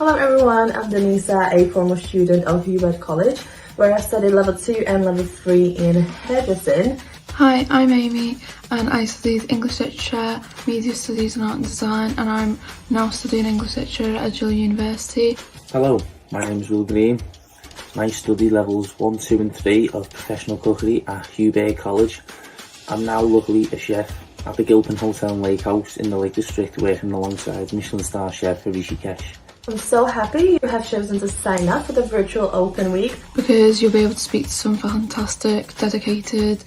Hello everyone, I'm Denisa, a former student of Hubert College, where I studied level 2 and level 3 in hairdressing. Hi, I'm Amy and I studied English Literature, Media Studies and Art and Design, and I'm now studying English Literature at Edinburgh University. Hello, my name is Will Green. I study levels 1, 2 and 3 of professional cookery at Hubert College. I'm now luckily a chef at the Gilpin Hotel and Lake House in the Lake District, working alongside Michelin star chef Kesh. I'm so happy you have chosen to sign up for the virtual open week, because you'll be able to speak to some fantastic, dedicated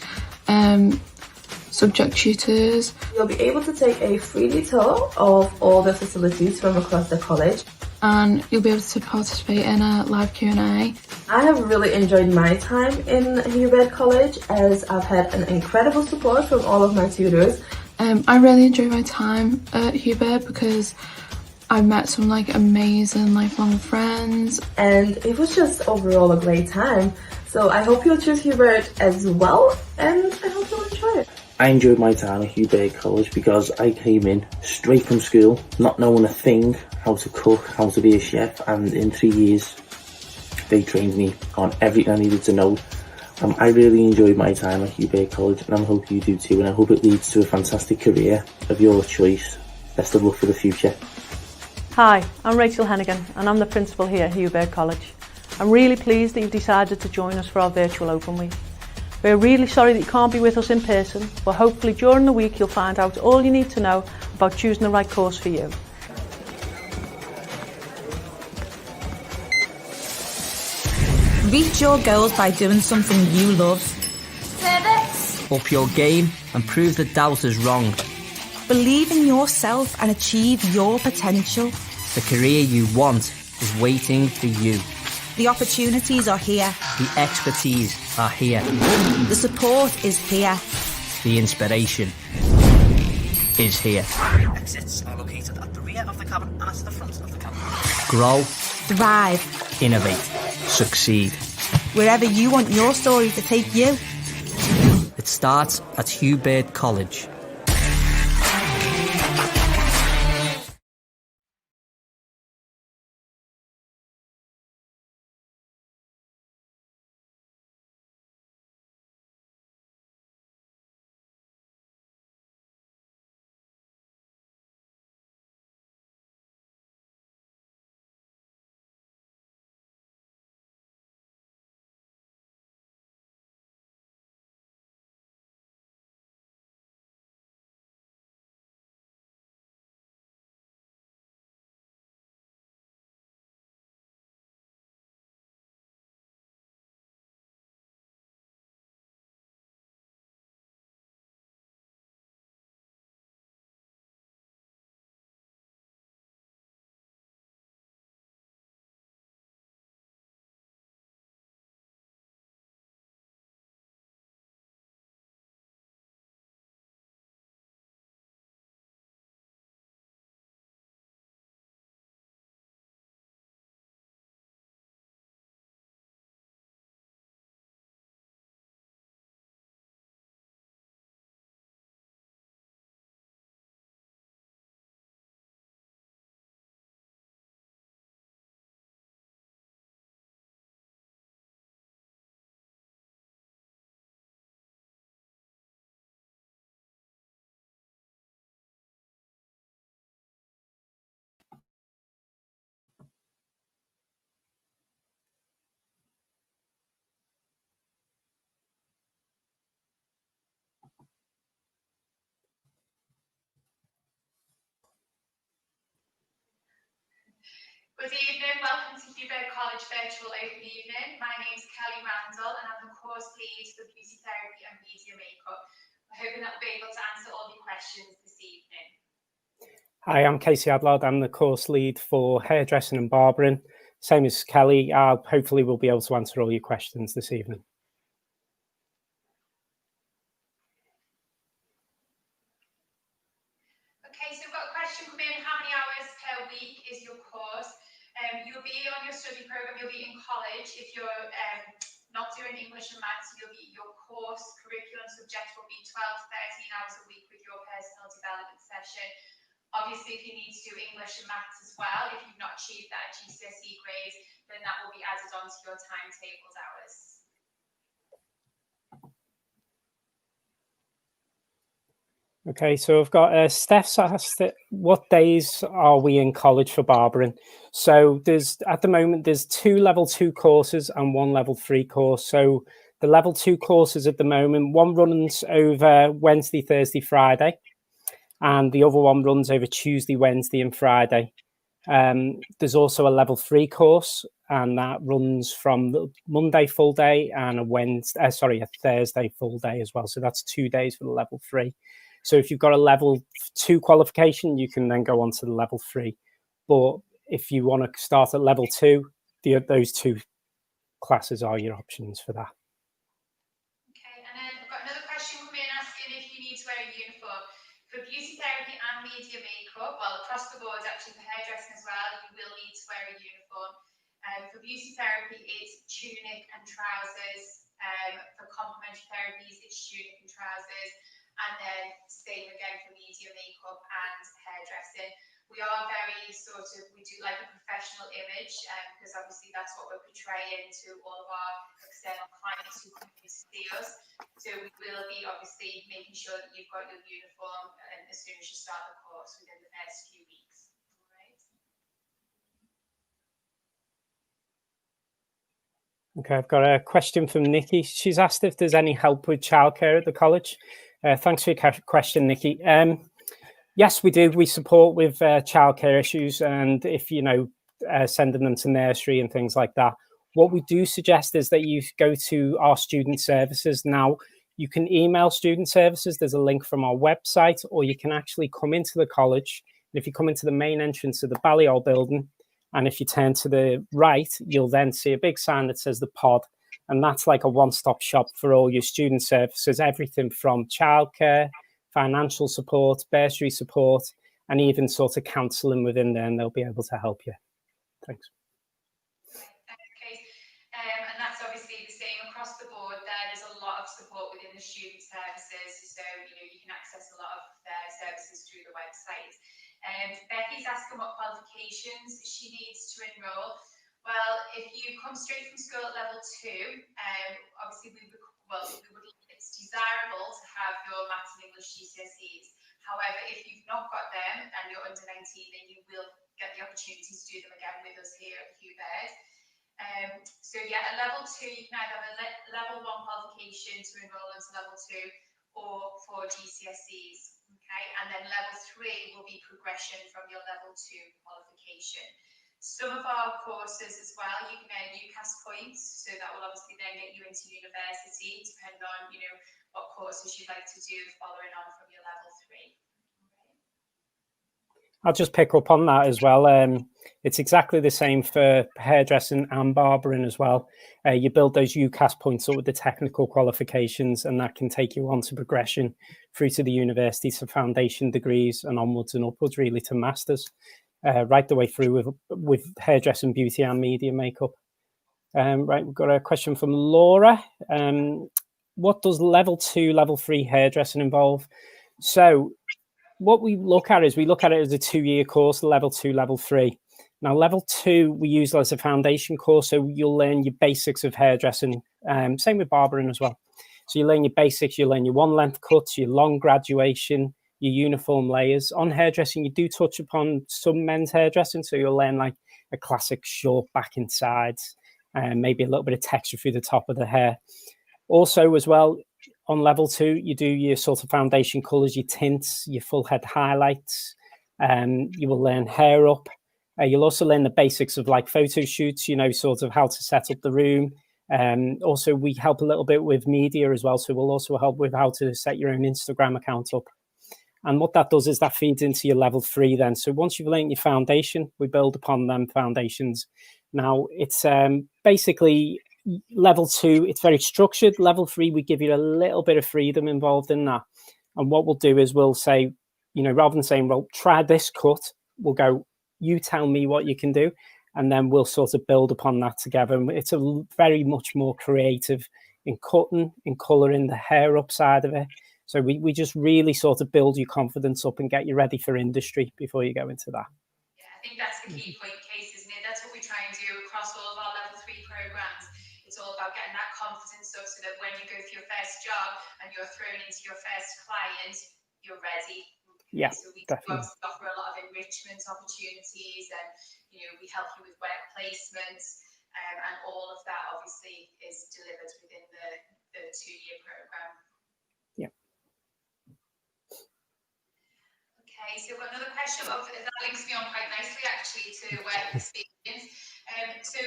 subject tutors. You'll be able to take a 3D tour of all the facilities from across the college. And you'll be able to participate in a live Q&A. I have really enjoyed my time in Hubert College as I've had an incredible support from all of my tutors. I really enjoyed my time at Hubert because I met some amazing lifelong friends. And it was just overall a great time. So I hope you'll choose Hubert as well, and I hope you'll enjoy it. I enjoyed my time at Hubert College because I came in straight from school, not knowing a thing, how to cook, how to be a chef, and in 3 years they trained me on everything I needed to know. I really enjoyed my time at Hubert College, and I hope you do too, and I hope it leads to a fantastic career of your choice. Best of luck for the future. Hi, I'm Rachel Hennigan and I'm the principal here at Hubert College. I'm really pleased that you've decided to join us for our virtual open week. We're really sorry that you can't be with us in person, but hopefully during the week you'll find out all you need to know about choosing the right course for you. Reach your goals by doing something you love. Service. Up your game and prove that doubt is wrong. Believe in yourself and achieve your potential. The career you want is waiting for you. The opportunities are here. The expertise are here. The support is here. The inspiration is here. Exits are located at the rear of the cabin and at the front of the cabin. Grow, Thrive. innovate, succeed. Wherever you want your story to take you. It starts at Hubert College. Good evening, welcome to Hubert College Virtual Open Evening. My name is Kelly Randall and I'm the course lead for Beauty Therapy and Media Makeup. I'm hoping that we'll be able to answer all your questions this evening. Hi, I'm Casey Adlard. I'm the course lead for Hairdressing and Barbarian. Same as Kelly. Hopefully we'll be able to answer all your questions this evening. Okay, so we've got a question coming in. How many hours per week is your course? You'll be on your study program, you'll be in college. If you're not doing English and maths, your course curriculum subject will be 12 to 13 hours a week with your personal development session. Obviously, if you need to do English and maths as well, if you've not achieved that GCSE grade, then that will be added onto your timetables hours. Okay, so I've got Steph's asked what days are we in college for Barbarian? So at the moment there's 2 level 2 courses and 1 level 3 course. So the level 2 courses at the moment, one runs over Wednesday, Thursday, Friday, and the other one runs over Tuesday, Wednesday, and Friday. There's also a level 3 course, and that runs from the Monday full day and a Thursday full day as well. So that's 2 days for the level 3. So if you've got a level 2 qualification, you can then go on to the level 3. But if you want to start at level 2, those 2 classes are your options for that. Okay, and then I've got another question coming in asking if you need to wear a uniform. For beauty therapy and media makeup, well, across the board, actually for hairdressing as well, you will need to wear a uniform. For beauty therapy, it's tunic and trousers. For complementary therapies, it's tunic and trousers. And then same again for media makeup and hairdressing. We are very we do like a professional image because obviously that's what we're portraying to all of our external clients who come in to see us. So we will be obviously making sure that you've got your uniform as soon as you start the course within the first few weeks. All right. Okay, I've got a question from Nikki. She's asked if there's any help with childcare at the college. Thanks for your question, Nikki. Yes, we do. We support with childcare issues, and if sending them to nursery and things like that. What we do suggest is that you go to our student services. Now, you can email student services. There's a link from our website, or you can actually come into the college. And if you come into the main entrance of the Balliol building, and if you turn to the right, you'll then see a big sign that says the pod. And that's like a one-stop shop for all your student services, everything from childcare, financial support, bursary support, and even sort of counselling within there, and they'll be able to help you. Thanks. Okay, and that's obviously the same across the board. There's a lot of support within the student services, so you can access a lot of their services through the website. Becky's asking what qualifications she needs to enrol. Well, if you come straight from school at level 2, obviously it's desirable to have your maths and English GCSEs. However, if you've not got them and you're under 19, then you will get the opportunity to do them again with us here at Hubert. So yeah, at level 2, you can either have a level 1 qualification to enrol into level 2 or 4 GCSEs. Okay, and then level 3 will be progression from your level 2 qualification. Some of our courses as well, you can earn UCAS points, so that will obviously then get you into university, depending on what courses you'd like to do following on from your level 3. I'll just pick up on that as well. It's exactly the same for hairdressing and barbering as well. You build those UCAS points up with the technical qualifications, and that can take you on to progression through to the university, to foundation degrees and onwards and upwards, really, to masters. Right the way through with hairdressing, beauty and media makeup. Right, we've got a question from Laura. What does level 2, level 3 hairdressing involve? So what we look at is, we look at it as a 2-year course, level 2, level 3. Now, level 2, we use as a foundation course, so you'll learn your basics of hairdressing, same with barbering as well. So you learn your basics, you learn your one-length cuts, your long graduation, your uniform layers. On hairdressing, you do touch upon some men's hairdressing, so you'll learn like a classic short back and sides, and maybe a little bit of texture through the top of the hair. Also, as well, on level 2, you do your sort of foundation colours, your tints, your full head highlights. You will learn hair up. You'll also learn the basics of like photo shoots, sort of how to set up the room. Also, we help a little bit with media as well, so we'll also help with how to set your own Instagram account up. And what that does is that feeds into your level 3 then. So once you've learned your foundation, we build upon them foundations. Now, it's basically level 2, it's very structured. Level 3, we give you a little bit of freedom involved in that. And what we'll do is we'll say, rather than saying, well, try this cut, we'll go, you tell me what you can do. And then we'll sort of build upon that together. And it's a very much more creative in cutting, in colouring, the hair up side of it. So we just really sort of build your confidence up and get you ready for industry before you go into that. Yeah, I think that's the key point, Case, isn't it? That's what we try and do across all of our level 3 programs. It's all about getting that confidence up so that when you go for your first job and you're thrown into your first client, you're ready. Yeah, so we definitely offer a lot of enrichment opportunities, and we help you with work placements, and all of that obviously is delivered within the 2-year program. Yeah. Okay, so we've got another question that links me on quite nicely actually to work experience. So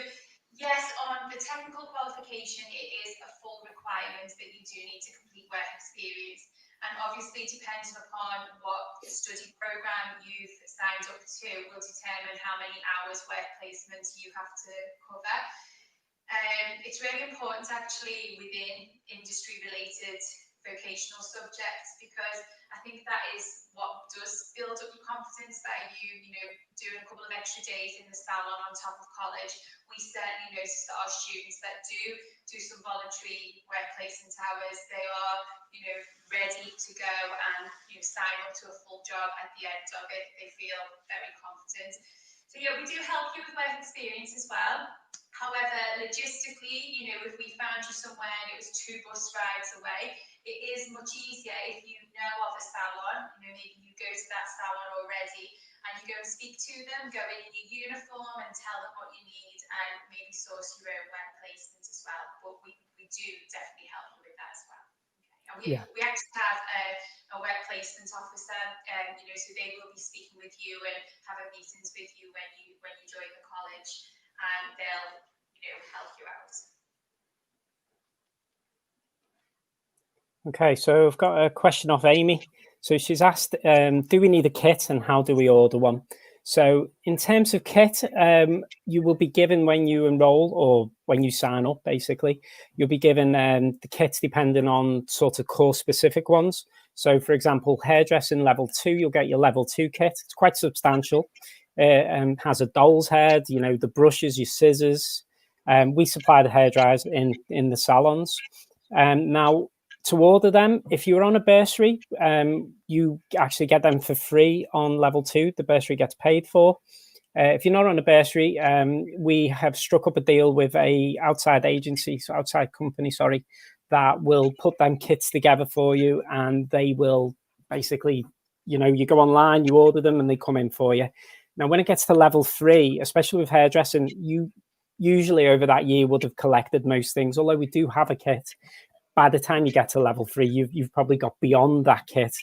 yes, on the technical qualification, it is a full requirement that you do need to complete work experience, and obviously depending upon what study program you've signed up to will determine how many hours work placement you have to cover. It's really important actually within industry related vocational subjects, because I think that is what does build up your confidence, that doing a couple of extra days in the salon on top of college. We certainly notice that our students that do some voluntary work placement hours, they are ready to go and sign up to a full job at the end of it. They feel very confident. So yeah, we do help you with work experience as well. However, logistically, if we found you somewhere and it was 2 bus rides away, it is much easier if you know of a salon. Maybe you go to that salon already and you go and speak to them, go in your uniform and tell them what you need, and maybe source your own work placement as well. But we do definitely help you with that as well. Okay. And we actually have a work placement officer, so they will be speaking with you and having meetings with you when you join the college, and they'll help you out. Okay, so I've got a question off Amy. So she's asked, do we need a kit and how do we order one? So in terms of kit, you will be given when you enroll or when you sign up, basically. You'll be given the kits depending on sort of course specific ones. So for example, hairdressing level 2, you'll get your level 2 kit. It's quite substantial. Has a doll's head, the brushes, your scissors. We supply the hairdryers in the salons. Now, to order them, if you're on a bursary, you actually get them for free on level 2. The bursary gets paid for. If you're not on a bursary, we have struck up a deal with a outside company, that will put them kits together for you, and they will basically, you go online, you order them, and they come in for you. Now, when it gets to level 3, especially with hairdressing, you usually over that year would have collected most things, although we do have a kit. By the time you get to level 3, you've probably got beyond that kit.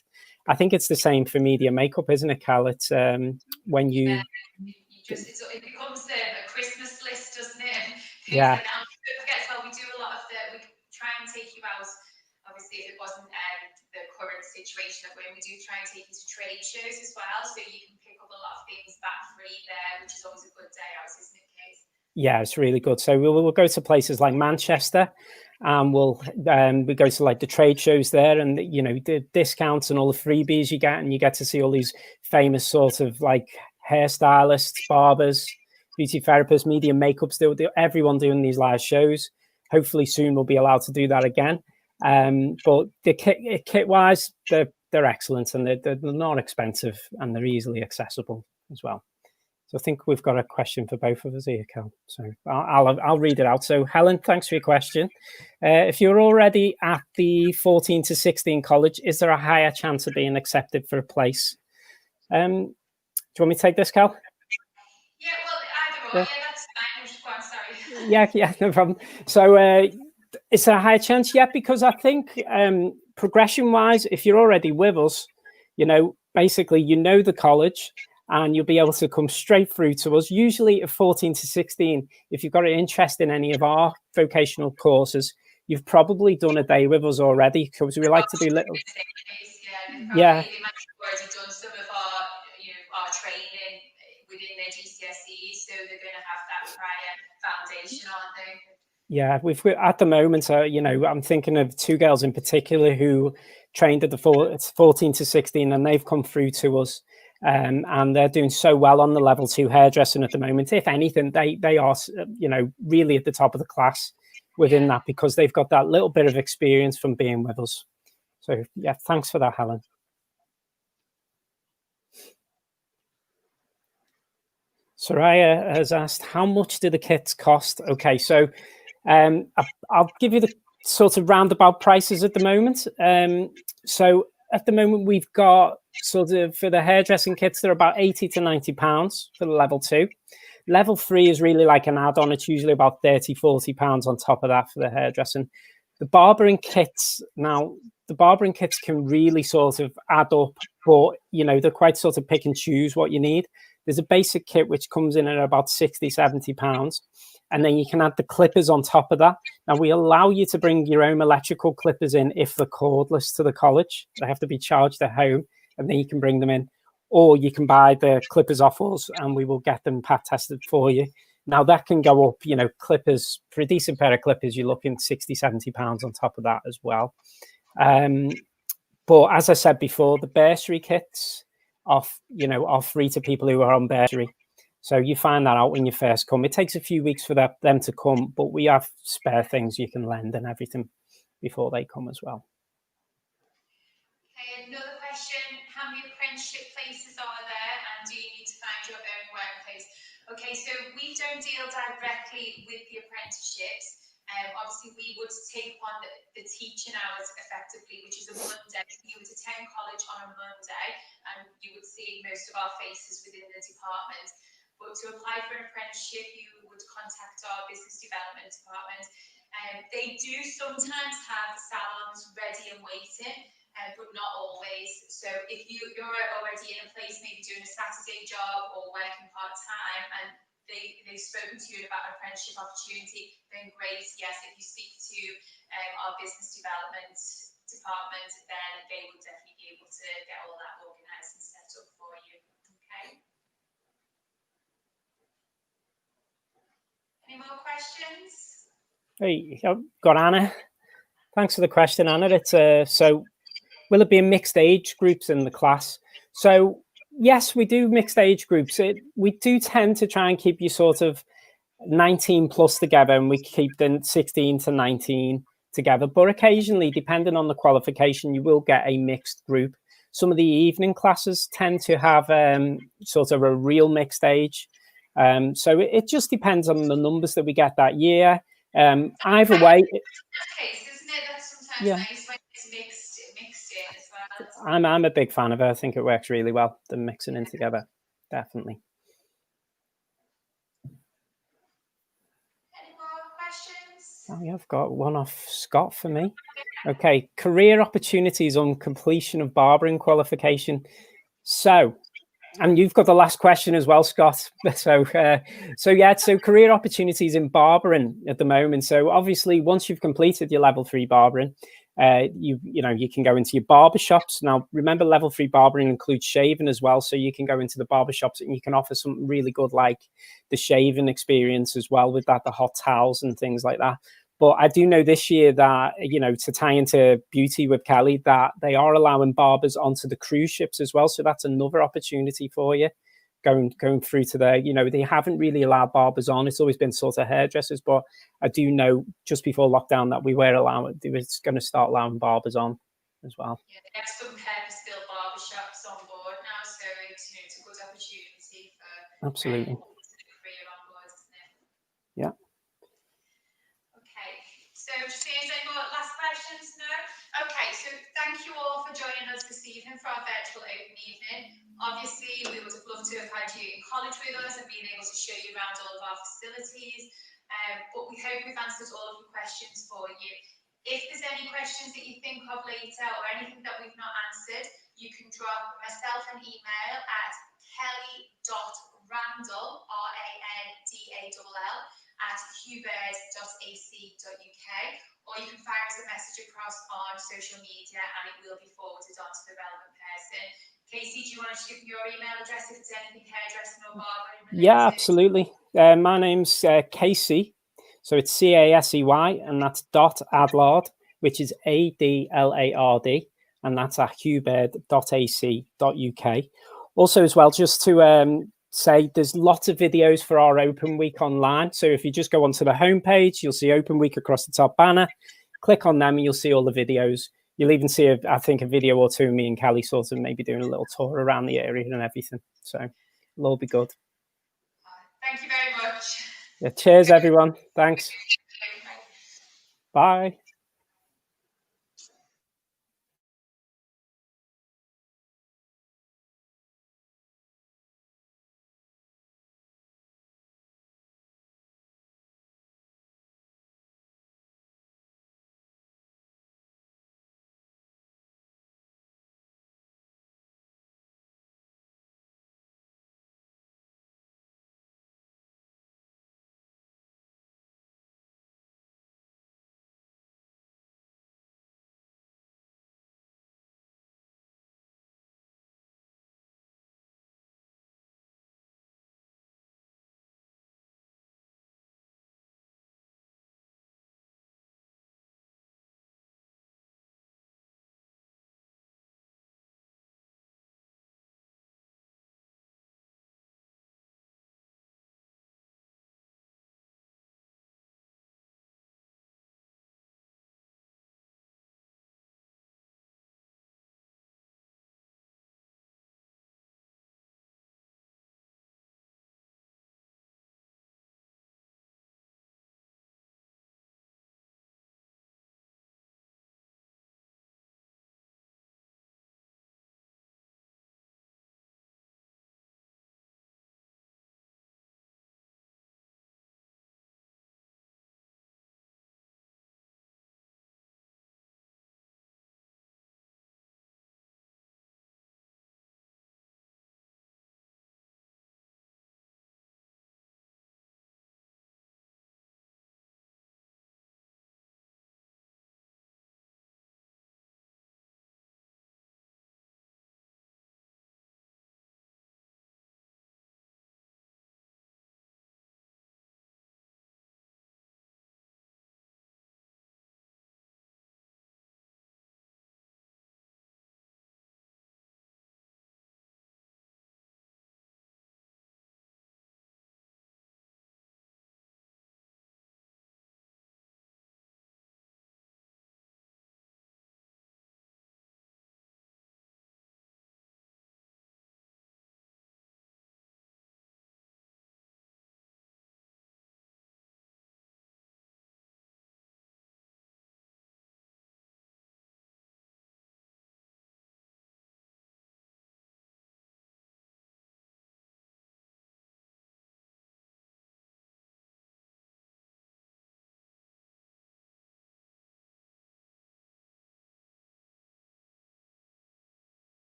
I think it's the same for media makeup, isn't it, Cal? It's when you... it becomes a Christmas list, doesn't it? Yeah. Like that. Don't forget as well, we do a lot of we try and take you out, obviously if it wasn't the current situation that we're in, we do try and take you to trade shows as well, so you can pick up a lot of things back free there, which is always a good day out, isn't it, Kate? Yeah, it's really good. So we'll go to places like Manchester, and we go to like the trade shows there, and the discounts and all the freebies you get, and you get to see all these famous sort of like hairstylists, barbers, beauty therapists, media makeups, everyone doing these live shows. Hopefully soon we'll be allowed to do that again. But the kit wise, they're excellent, and they're not expensive, and they're easily accessible as well. So I think we've got a question for both of us here, Cal. So I'll read it out. So Helen, thanks for your question. If you're already at the 14 to 16 college, is there a higher chance of being accepted for a place? Do you want me to take this, Cal? Yeah, well, either or. Yeah, that's fine. I'm sorry. Yeah, no problem. So is there a higher chance? Yeah, because I think progression-wise, if you're already with us, basically the college, and you'll be able to come straight through to us. Usually at 14 to 16, if you've got an interest in any of our vocational courses, you've probably done a day with us already, because we like to do little... Yeah. They might have already done some of our training within their GCSEs, so they're going to have that prior foundation, aren't they? Yeah, we've at the moment, I'm thinking of 2 girls in particular who trained at the 14 to 16, and they've come through to us. And they're doing so well on the level 2 hairdressing at the moment. If anything, they are, really at the top of the class within that, because they've got that little bit of experience from being with us. So yeah, thanks for that, Helen. Soraya has asked, how much do the kits cost? Okay, so I'll give you the sort of roundabout prices at the moment. So at the moment, we've got sort of, for the hairdressing kits, they're about 80 to 90 pounds for the level 2. Level 3 is really like an add-on. It's usually about 30, 40 pounds on top of that for the hairdressing. The barbering kits, now, the barbering kits can really sort of add up, but, you know, they're quite sort of pick and choose what you need. There's a basic kit which comes in at about 60, 70 pounds. And then you can add the clippers on top of that. Now, we allow you to bring your own electrical clippers in if they're cordless to the college. They have to be charged at home, and then you can bring them in. Or you can buy the clippers off us, and we will get them pat tested for you. Now, that can go up, you know, clippers, for a decent pair of clippers, you're looking 60, 70 pounds on top of that as well. But as I said before, the bursary kits are free to people who are on bursary. So you find that out when you first come. It takes a few weeks for them to come, but we have spare things you can lend and everything before they come as well. Okay, another question. How many apprenticeship places are there, and do you need to find your own workplace? Okay, so we don't deal directly with the apprenticeships. Obviously, we would take on the teaching hours effectively, which is a Monday. You would attend college on a Monday, and you would see most of our faces within the department. But to apply for an apprenticeship, you would contact our business development department. They do sometimes have salons ready and waiting, but not always. So if you're already in a place, maybe doing a Saturday job or working part-time, and they've spoken to you about an apprenticeship opportunity, then great. Yes, if you speak to our business development department, then they will definitely be able to get all that organised and set up for you. Okay. Any more questions? Hey, I've got Anna. Thanks for the question, Anna. It's so will it be mixed age groups in the class? So yes, we do mixed age groups. We do tend to try and keep you sort of 19 plus together, and we keep the 16 to 19 together. But occasionally, depending on the qualification, you will get a mixed group. Some of the evening classes tend to have sort of a real mixed age. So it just depends on the numbers that we get that year. Either way, yeah. Nice when it's mixed in as well. I'm a big fan of it. I think it works really well, the mixing in together, definitely. Any more questions? Oh, yeah, I've got one off Scott for me. Okay, career opportunities on completion of barbering qualification. So, and you've got the last question as well, Scott. So career opportunities in barbering at the moment. So obviously, once you've completed your level 3 barbering, you can go into your barber shops. Now, remember, level 3 barbering includes shaving as well. So you can go into the barber shops and you can offer something really good, like the shaving experience as well with that, the hot towels and things like that. But I do know this year that, to tie into beauty with Kelly, that they are allowing barbers onto the cruise ships as well. So that's another opportunity for you going through to there. They haven't really allowed barbers on. It's always been sort of hairdressers. But I do know just before lockdown that they were going to start allowing barbers on as well. Yeah, they have some purpose-built barber shops on board now. So it's a good opportunity for absolutely. The career on board, isn't it? Yeah. So just seeing any more last questions? No? Okay, so thank you all for joining us this evening for our virtual open evening. Obviously, we would have loved to have had you in college with us and been able to show you around all of our facilities, but we hope we've answered all of your questions for you. If there's any questions that you think of later or anything that we've not answered, you can drop myself an email at kelly.randall, RANDALL, @hubert.ac.uk, or you can fire us a message across on social media and it will be forwarded on to the relevant person. Casey, do you want to give your email address if it's anything hairdressing or barbering related? Yeah, absolutely. My name's Casey, so it's CASEY, and that's .adlard, which is ADLARD, and that's at hubert.ac.uk. Also, as well, just to say there's lots of videos for our Open Week online. So if you just go onto the homepage, you'll see Open Week across the top banner. Click on them and you'll see all the videos. you'll even see, I think, a video or two of me and Kelly sort of maybe doing a little tour around the area and everything. So it'll all be good. Thank you very much. Yeah, cheers, everyone. Thanks. Bye.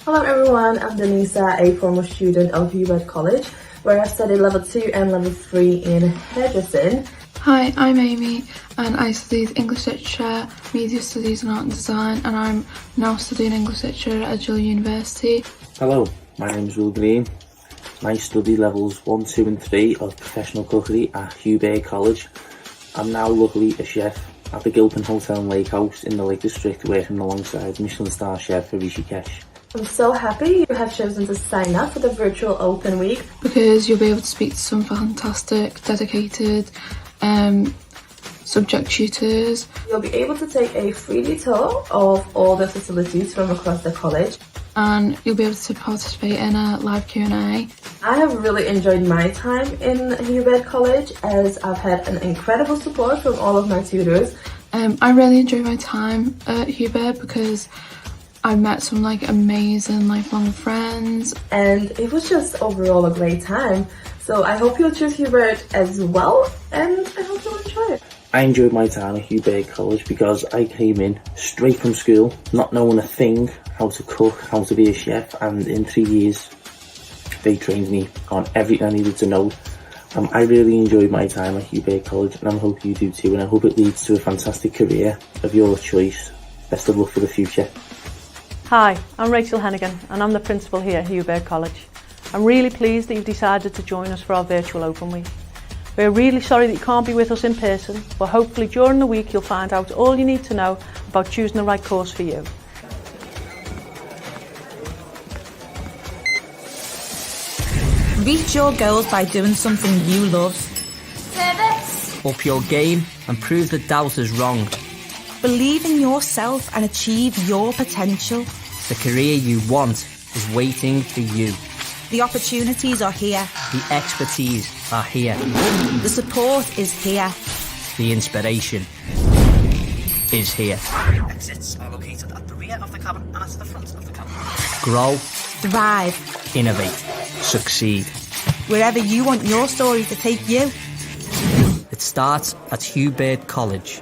Hello everyone, I'm Denisa, a former student of UBED College, where I studied level 2 and level 3 in hairdressing. Hi, I'm Amy and I studied English Literature, Media Studies and Art and Design, and I'm now studying English Literature at Agile University. Hello, my name is Will Green. I study levels 1, 2 and 3 of professional cookery at Hairdressing College. I'm now luckily a chef at the Gilpin Hotel and Lake House in the Lake District, working alongside Michelin star chef Rishikesh. I'm so happy you have chosen to sign up for the virtual open week because you'll be able to speak to some fantastic, dedicated subject tutors. You'll be able to take a 3D tour of all the facilities from across the college. And you'll be able to participate in a live Q&A. I have really enjoyed my time in Hubert College as I've had an incredible support from all of my tutors. I really enjoyed my time at Hubert because I met some amazing lifelong friends. And it was just overall a great time. So I hope you'll choose Hubert as well, and I hope you'll enjoy it. I enjoyed my time at Hubert College because I came in straight from school, not knowing a thing, how to cook, how to be a chef, and in 3 years they trained me on everything I needed to know. I really enjoyed my time at Hubert College, and I hope you do too, and I hope it leads to a fantastic career of your choice. Best of luck for the future. Hi, I'm Rachel Hennigan and I'm the principal here at Hubert College. I'm really pleased that you've decided to join us for our virtual open week. We're really sorry that you can't be with us in person, but hopefully during the week you'll find out all you need to know about choosing the right course for you. Reach your goals by doing something you love. Service. Up your game and prove the doubters wrong. Believe in yourself and achieve your potential. The career you want is waiting for you. The opportunities are here. The expertise are here. The support is here. The inspiration is here. Exits are located at the rear of the cabin and at the front of the cabin. Grow, Thrive. innovate, succeed. Wherever you want your story to take you. It starts at Hubert College.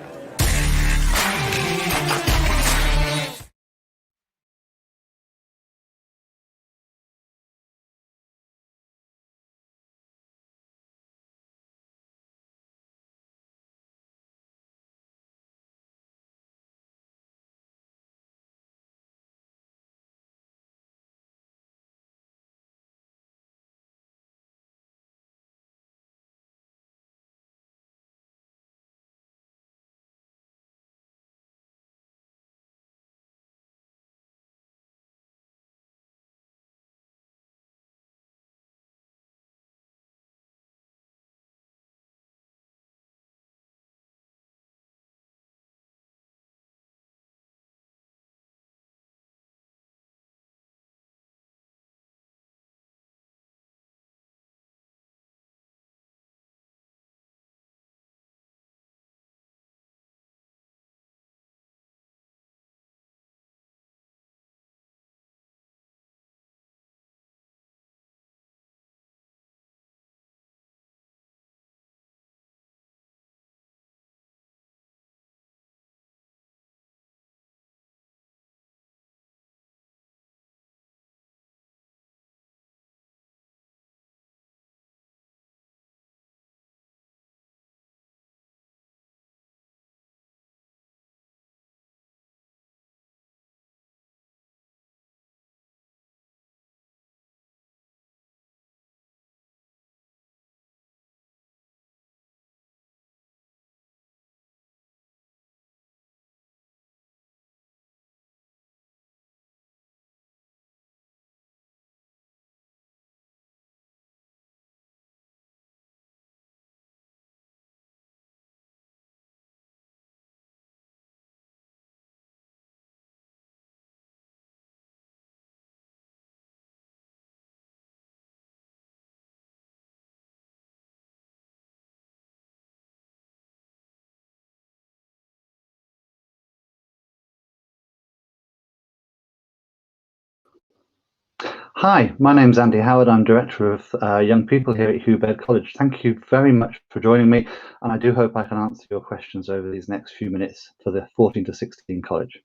Hi, my name's Andy Howard. I'm Director of Young People here at Hubert College. Thank you very much for joining me, and I do hope I can answer your questions over these next few minutes for the 14 to 16 college.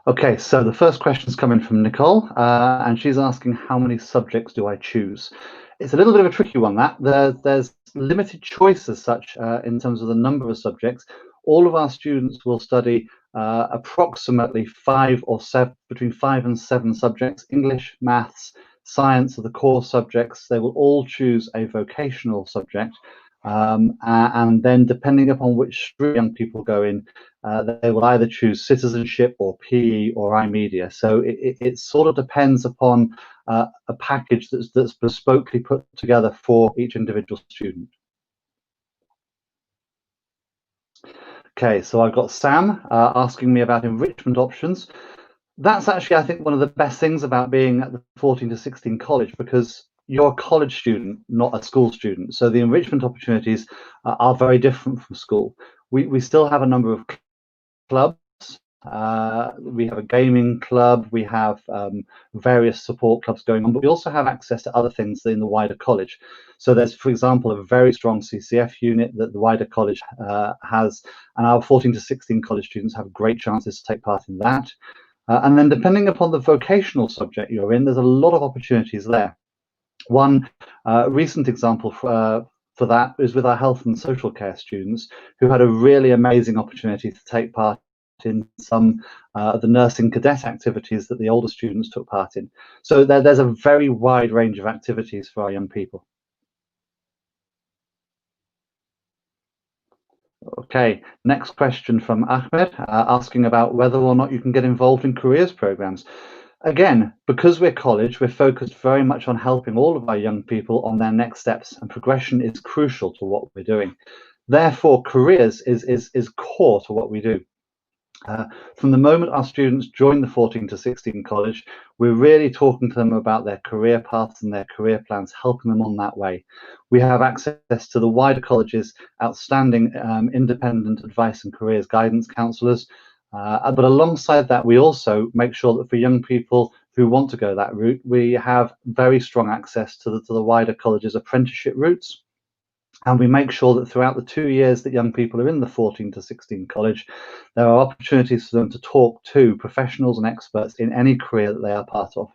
Okay, so the first question is coming from Nicole, and she's asking how many subjects do I choose? It's a little bit of a tricky one, that. There's limited choice as such in terms of the number of subjects. All of our students will study approximately between 5 and 7 subjects. English, maths, science are the core subjects. They will all choose a vocational subject. And then depending upon which stream young people go in, they will either choose citizenship or PE or iMedia. So it sort of depends upon a package that's bespokely put together for each individual student. Okay, so I've got Sam asking me about enrichment options. That's actually, I think, one of the best things about being at the 14 to 16 college, because you're a college student, not a school student. So the enrichment opportunities are very different from school. We still have a number of clubs. We have a gaming club, we have various support clubs going on, but we also have access to other things in the wider college. So there's, for example, a very strong CCF unit that the wider college has, and our 14 to 16 college students have great chances to take part in that. And then depending upon the vocational subject you're in, there's a lot of opportunities there. One recent example for that is with our health and social care students, who had a really amazing opportunity to take part in some of the nursing cadet activities that the older students took part in. So there's a very wide range of activities for our young people. Okay, next question from Ahmed, asking about whether or not you can get involved in careers programs. Again, because we're college, we're focused very much on helping all of our young people on their next steps, and progression is crucial to what we're doing. Therefore, careers is core to what we do. From the moment our students join the 14 to 16 college, we're really talking to them about their career paths and their career plans, helping them on that way. We have access to the wider college's outstanding independent advice and careers guidance counsellors. But alongside that, we also make sure that for young people who want to go that route, we have very strong access to the wider college's apprenticeship routes. And we make sure that throughout the 2 years that young people are in the 14 to 16 college, there are opportunities for them to talk to professionals and experts in any career that they are part of.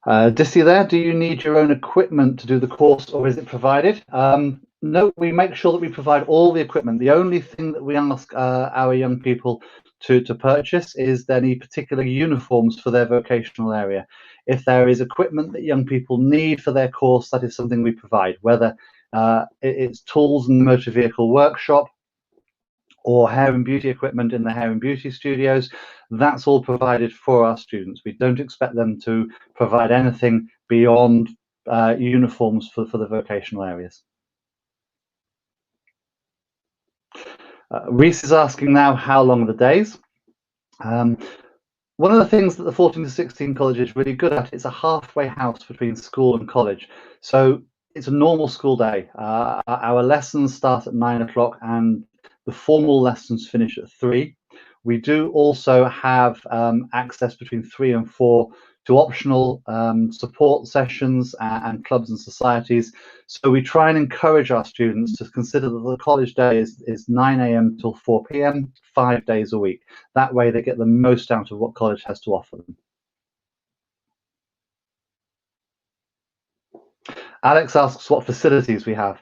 Dissy there, do you need your own equipment to do the course, or is it provided? No, we make sure that we provide all the equipment. The only thing that we ask our young people to purchase is any particular uniforms for their vocational area. If there is equipment that young people need for their course, that is something we provide, whether it's tools in the motor vehicle workshop or hair and beauty equipment in the hair and beauty studios. That's all provided for our students. We don't expect them to provide anything beyond uniforms for the vocational areas. Reese is asking now, how long are the days? One of the things that the 14 to 16 college is really good at, it's a halfway house between school and college. So it's a normal school day. Our lessons start at 9 o'clock and the formal lessons finish at 3. We do also have access between 3 and 4 to optional support sessions and clubs and societies. So we try and encourage our students to consider that the college day is 9 a.m. till 4 p.m, 5 days a week. That way they get the most out of what college has to offer them. Alex asks what facilities we have.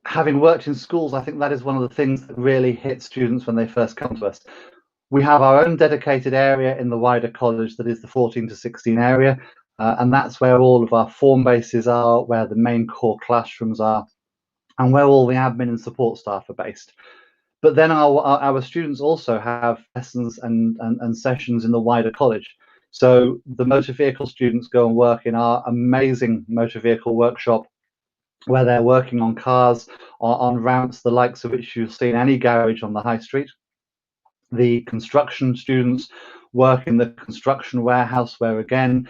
Having worked in schools, I think that is one of the things that really hits students when they first come to us. We have our own dedicated area in the wider college that is the 14 to 16 area, and that's where all of our form bases are, where the main core classrooms are, and where all the admin and support staff are based. But then our students also have lessons and sessions in the wider college. So the motor vehicle students go and work in our amazing motor vehicle workshop, where they're working on cars, on ramps, the likes of which you'll see in any garage on the high street. The construction students work in the construction warehouse, where again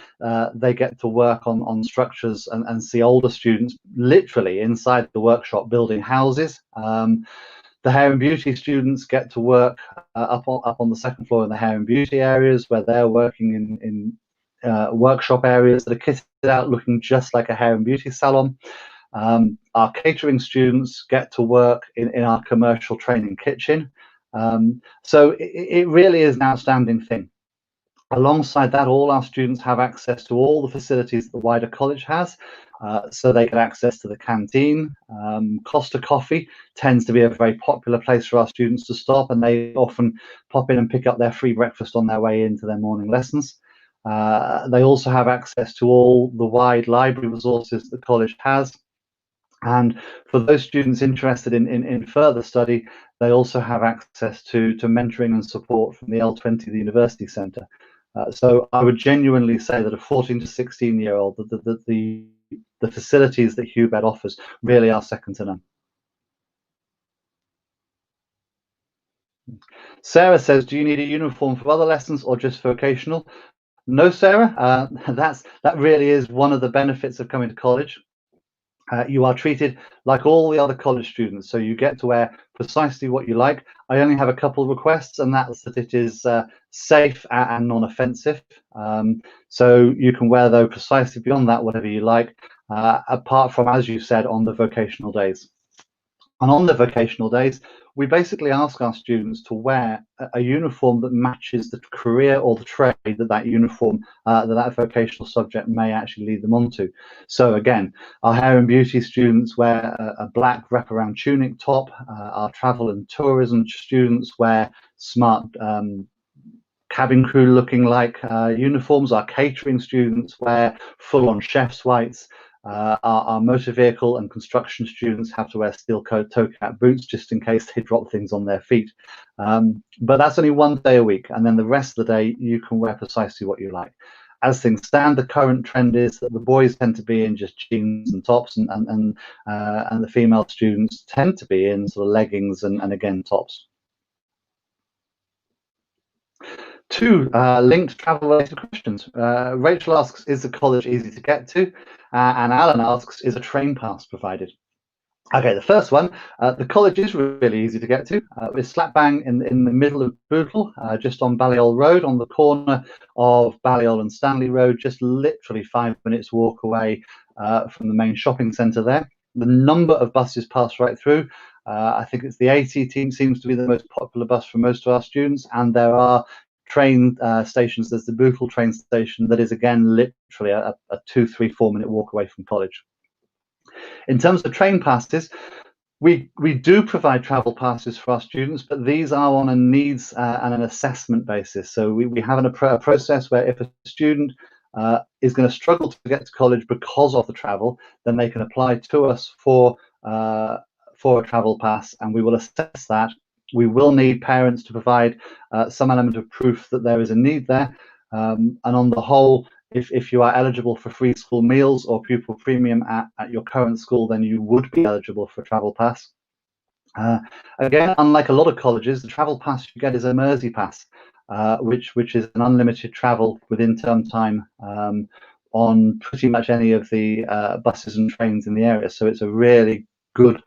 they get to work on structures and see older students literally inside the workshop building houses. The hair and beauty students get to work up on the second floor in the hair and beauty areas, where they're working in workshop areas that are kitted out looking just like a hair and beauty salon. Our catering students get to work in our commercial training kitchen. So it really is an outstanding thing. Alongside that, all our students have access to all the facilities that the wider college has. So they get access to the canteen. Costa Coffee tends to be a very popular place for our students to stop, and they often pop in and pick up their free breakfast on their way into their morning lessons. They also have access to all the wide library resources that the college has. And for those students interested in further study, they also have access to mentoring and support from the L20, the University Centre. So I would genuinely say that a 14 to 16-year-old, the facilities that HUBED offers really are second to none. Sarah says, do you need a uniform for other lessons or just vocational? No, Sarah, that really is one of the benefits of coming to college. You are treated like all the other college students, so you get to wear precisely what you like. I only have a couple of requests, and that's that it is safe and non-offensive. So you can wear, though, precisely beyond that whatever you like, apart from, as you said, on the vocational days. And on the vocational days, we basically ask our students to wear a uniform that matches the career or the trade that uniform, that vocational subject may actually lead them onto. So again, our hair and beauty students wear a black wraparound tunic top. Our travel and tourism students wear smart cabin crew looking like uniforms. Our catering students wear full-on chef's whites. Our motor vehicle and construction students have to wear steel toe cap boots just in case they drop things on their feet. But that's only one day a week, and then the rest of the day you can wear precisely what you like. As things stand, the current trend is that the boys tend to be in just jeans and tops, and the female students tend to be in sort of leggings and again tops. Two linked travel-related questions. Rachel asks, is the college easy to get to? And Alan asks, is a train pass provided? Okay, the first one, the college is really easy to get to. It's slap bang in the middle of Bootle, just on Balliol Road, on the corner of Balliol and Stanley Road, just literally 5 minutes walk away from the main shopping centre there. The number of buses pass right through. I think it's the AT team seems to be the most popular bus for most of our students, and there are train stations. There's the Bootle train station that is again literally a 2, 3, 4 minute walk away from college. In terms of train passes, we do provide travel passes for our students, but these are on a needs and an assessment basis. So we have a process where if a student is going to struggle to get to college because of the travel, then they can apply to us for a travel pass, and we will assess that. We will need parents to provide some element of proof that there is a need there. And on the whole, if you are eligible for free school meals or pupil premium at your current school, then you would be eligible for a travel pass. Again, unlike a lot of colleges, the travel pass you get is a Mersey pass, which is an unlimited travel within term time on pretty much any of the buses and trains in the area. So it's a really good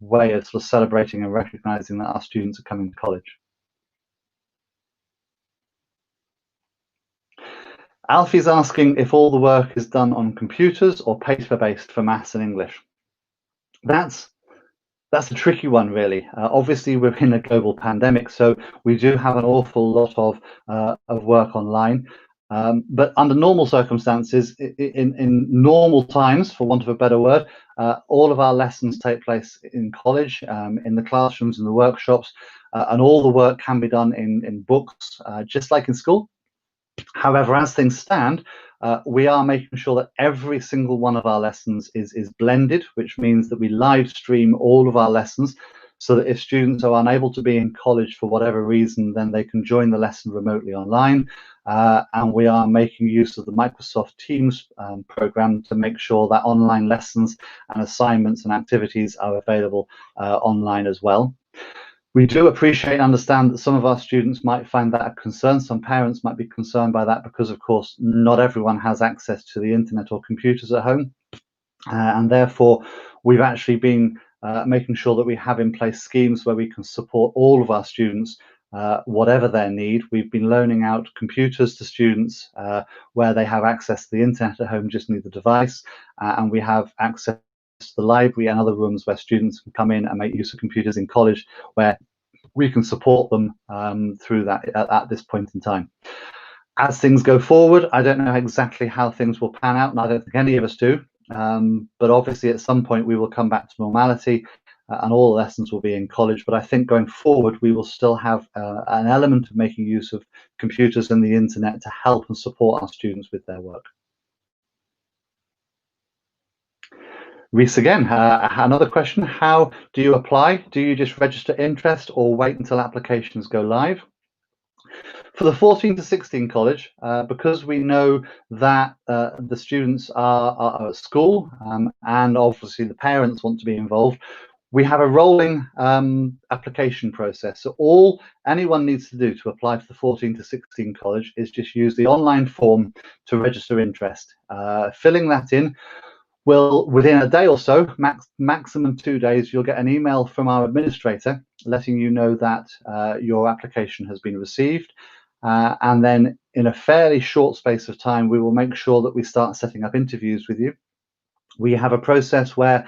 way of sort of celebrating and recognizing that our students are coming to college. Alfie's asking if all the work is done on computers or paper-based for maths and English. That's a tricky one, really. Obviously, we're in a global pandemic, so we do have an awful lot of work online. But under normal circumstances, in normal times, for want of a better word, all of our lessons take place in college, in the classrooms and the workshops, and all the work can be done in books, just like in school. However, as things stand, we are making sure that every single one of our lessons is blended, which means that we live stream all of our lessons, so that if students are unable to be in college for whatever reason, then they can join the lesson remotely online. And we are making use of the Microsoft Teams program to make sure that online lessons and assignments and activities are available online as well. We do appreciate and understand that some of our students might find that a concern. Some parents might be concerned by that because, of course, not everyone has access to the internet or computers at home. And therefore, we've actually been making sure that we have in place schemes where we can support all of our students, whatever their need. We've been loaning out computers to students where they have access to the internet at home, just need the device. And we have access to the library and other rooms where students can come in and make use of computers in college, where we can support them through that at this point in time. As things go forward, I don't know exactly how things will pan out, and I don't think any of us do. But obviously, at some point, we will come back to normality, and all the lessons will be in college. But I think going forward, we will still have an element of making use of computers and the internet to help and support our students with their work. Reese again, another question. How do you apply? Do you just register interest or wait until applications go live? For the 14 to 16 college, because we know that the students are at school and obviously the parents want to be involved, we have a rolling application process. So all anyone needs to do to apply for the 14 to 16 college is just use the online form to register interest. Filling that in will, within a day or so, maximum 2 days, you'll get an email from our administrator letting you know that your application has been received. And then in a fairly short space of time, we will make sure that we start setting up interviews with you. We have a process where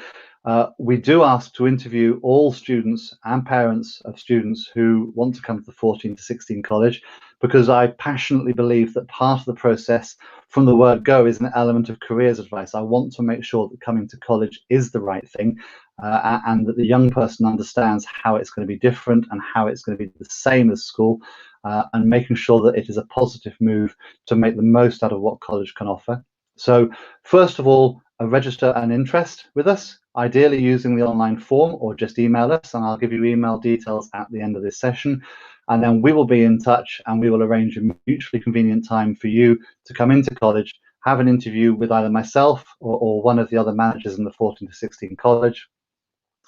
we do ask to interview all students and parents of students who want to come to the 14 to 16 college, because I passionately believe that part of the process from the word go is an element of careers advice. I want to make sure that coming to college is the right thing, and that the young person understands how it's going to be different and how it's going to be the same as school, and making sure that it is a positive move to make the most out of what college can offer. So first of all, register an interest with us, ideally using the online form, or just email us, and I'll give you email details at the end of this session. And then we will be in touch and we will arrange a mutually convenient time for you to come into college, have an interview with either myself or one of the other managers in the 14 to 16 college.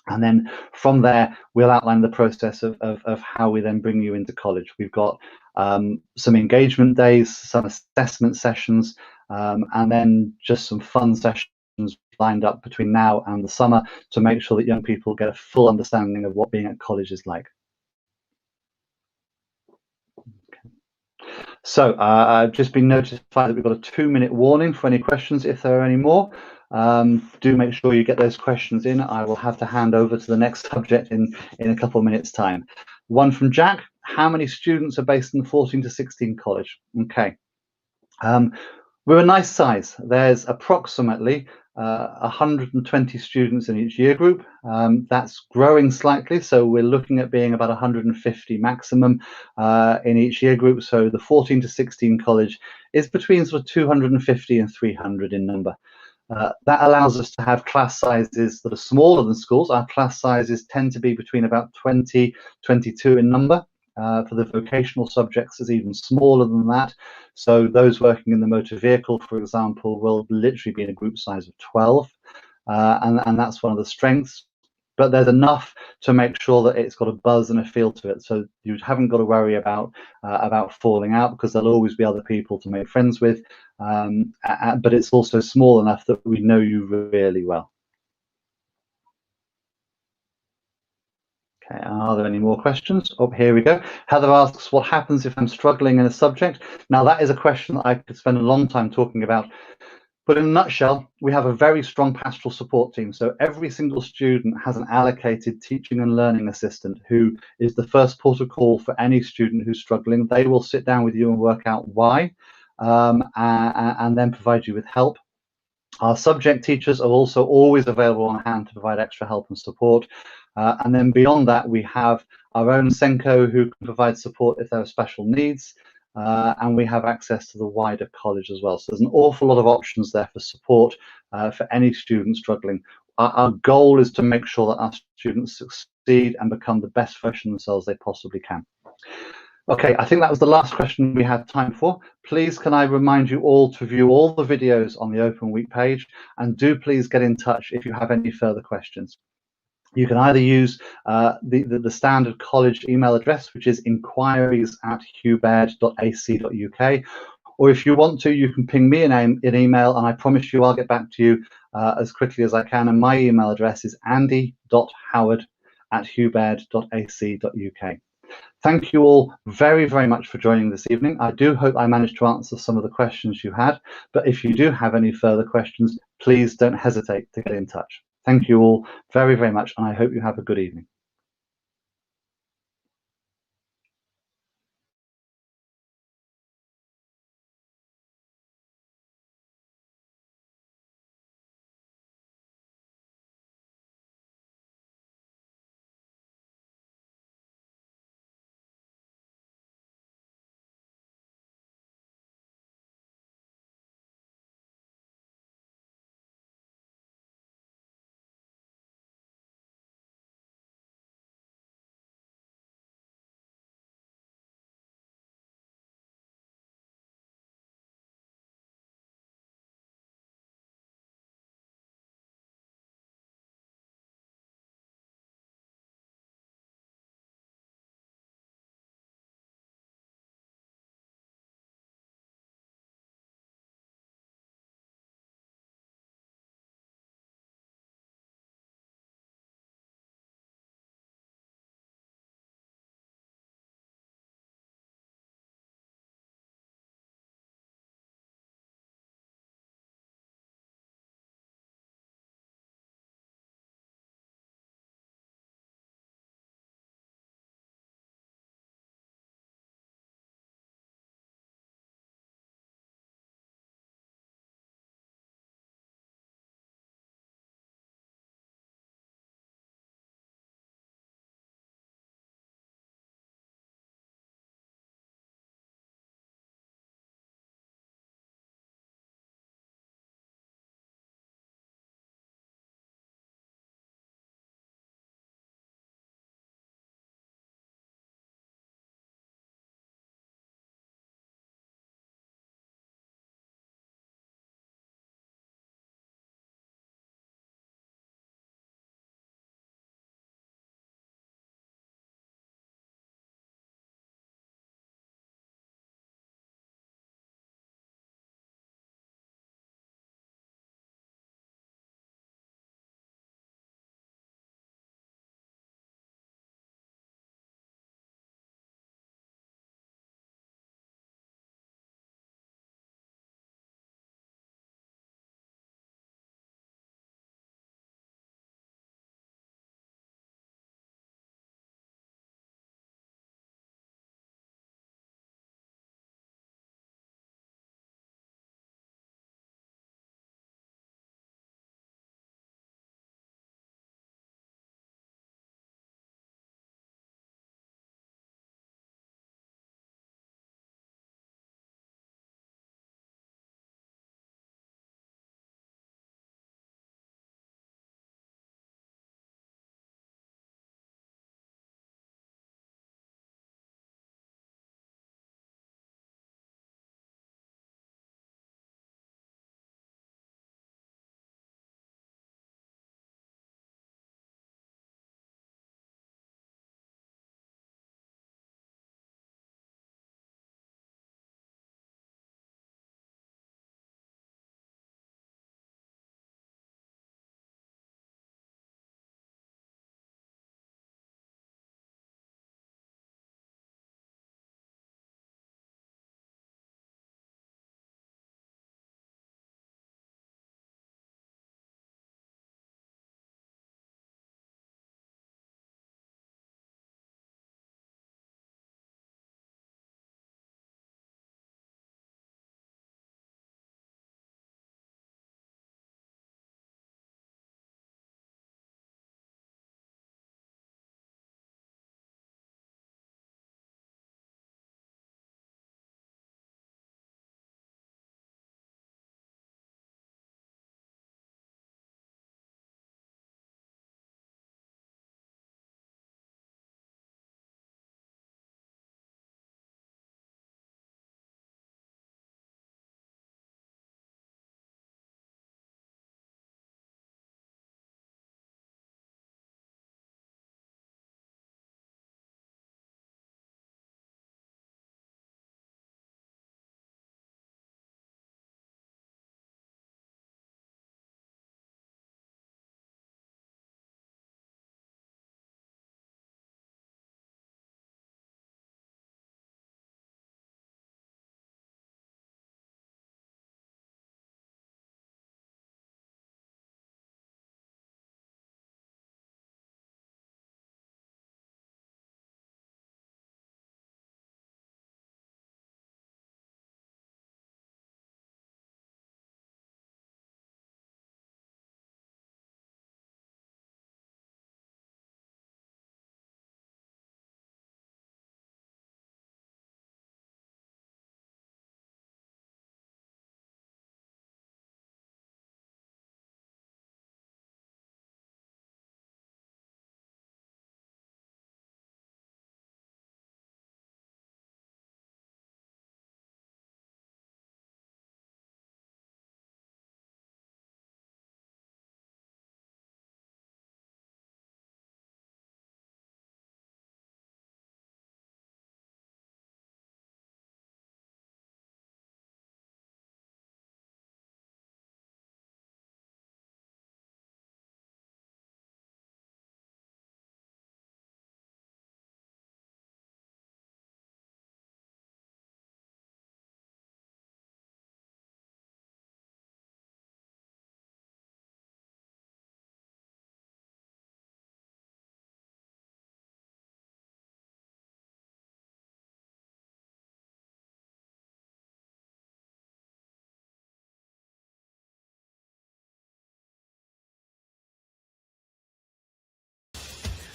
And then from there, we'll outline the process of how we then bring you into college. We've got some engagement days, some assessment sessions, and then just some fun sessions lined up between now and the summer to make sure that young people get a full understanding of what being at college is like. So I've just been notified that we've got a 2-minute warning for any questions if there are any more. Do make sure you get those questions in. I will have to hand over to the next subject in a couple of minutes' time. One from Jack. How many students are based in the 14 to 16 college? Okay. We're a nice size. There's approximately 120 students in each year group. That's growing slightly, so we're looking at being about 150 maximum in each year group. So the 14 to 16 college is between sort of 250 and 300 in number. That allows us to have class sizes that are smaller than schools. Our class sizes tend to be between about 20, 22 in number. For the vocational subjects is even smaller than that. So those working in the motor vehicle, for example, will literally be in a group size of 12. And that's one of the strengths. But there's enough to make sure that it's got a buzz and a feel to it. So you haven't got to worry about falling out, because there'll always be other people to make friends with. But it's also small enough that we know you really well. Okay, are there any more questions? Oh, here we go. Heather asks, what happens if I'm struggling in a subject? Now, that is a question that I could spend a long time talking about. But in a nutshell, we have a very strong pastoral support team. So every single student has an allocated teaching and learning assistant who is the first port of call for any student who's struggling. They will sit down with you and work out why, and then provide you with help. Our subject teachers are also always available on hand to provide extra help and support. And then beyond that, we have our own Senko who can provide support if there are special needs. And we have access to the wider college as well. So there's an awful lot of options there for support for any student struggling. Our goal is to make sure that our students succeed and become the best version of themselves they possibly can. Okay, I think that was the last question we had time for. Please, can I remind you all to view all the videos on the Open Week page, and do please get in touch if you have any further questions. You can either use the standard college email address, which is inquiries@hubaird.ac.uk, or if you want to, you can ping me an email, and I promise you I'll get back to you as quickly as I can. And my email address is andy.howard@hubaird.ac.uk. Thank you all very, very much for joining this evening. I do hope I managed to answer some of the questions you had, but if you do have any further questions, please don't hesitate to get in touch. Thank you all very, very much, and I hope you have a good evening.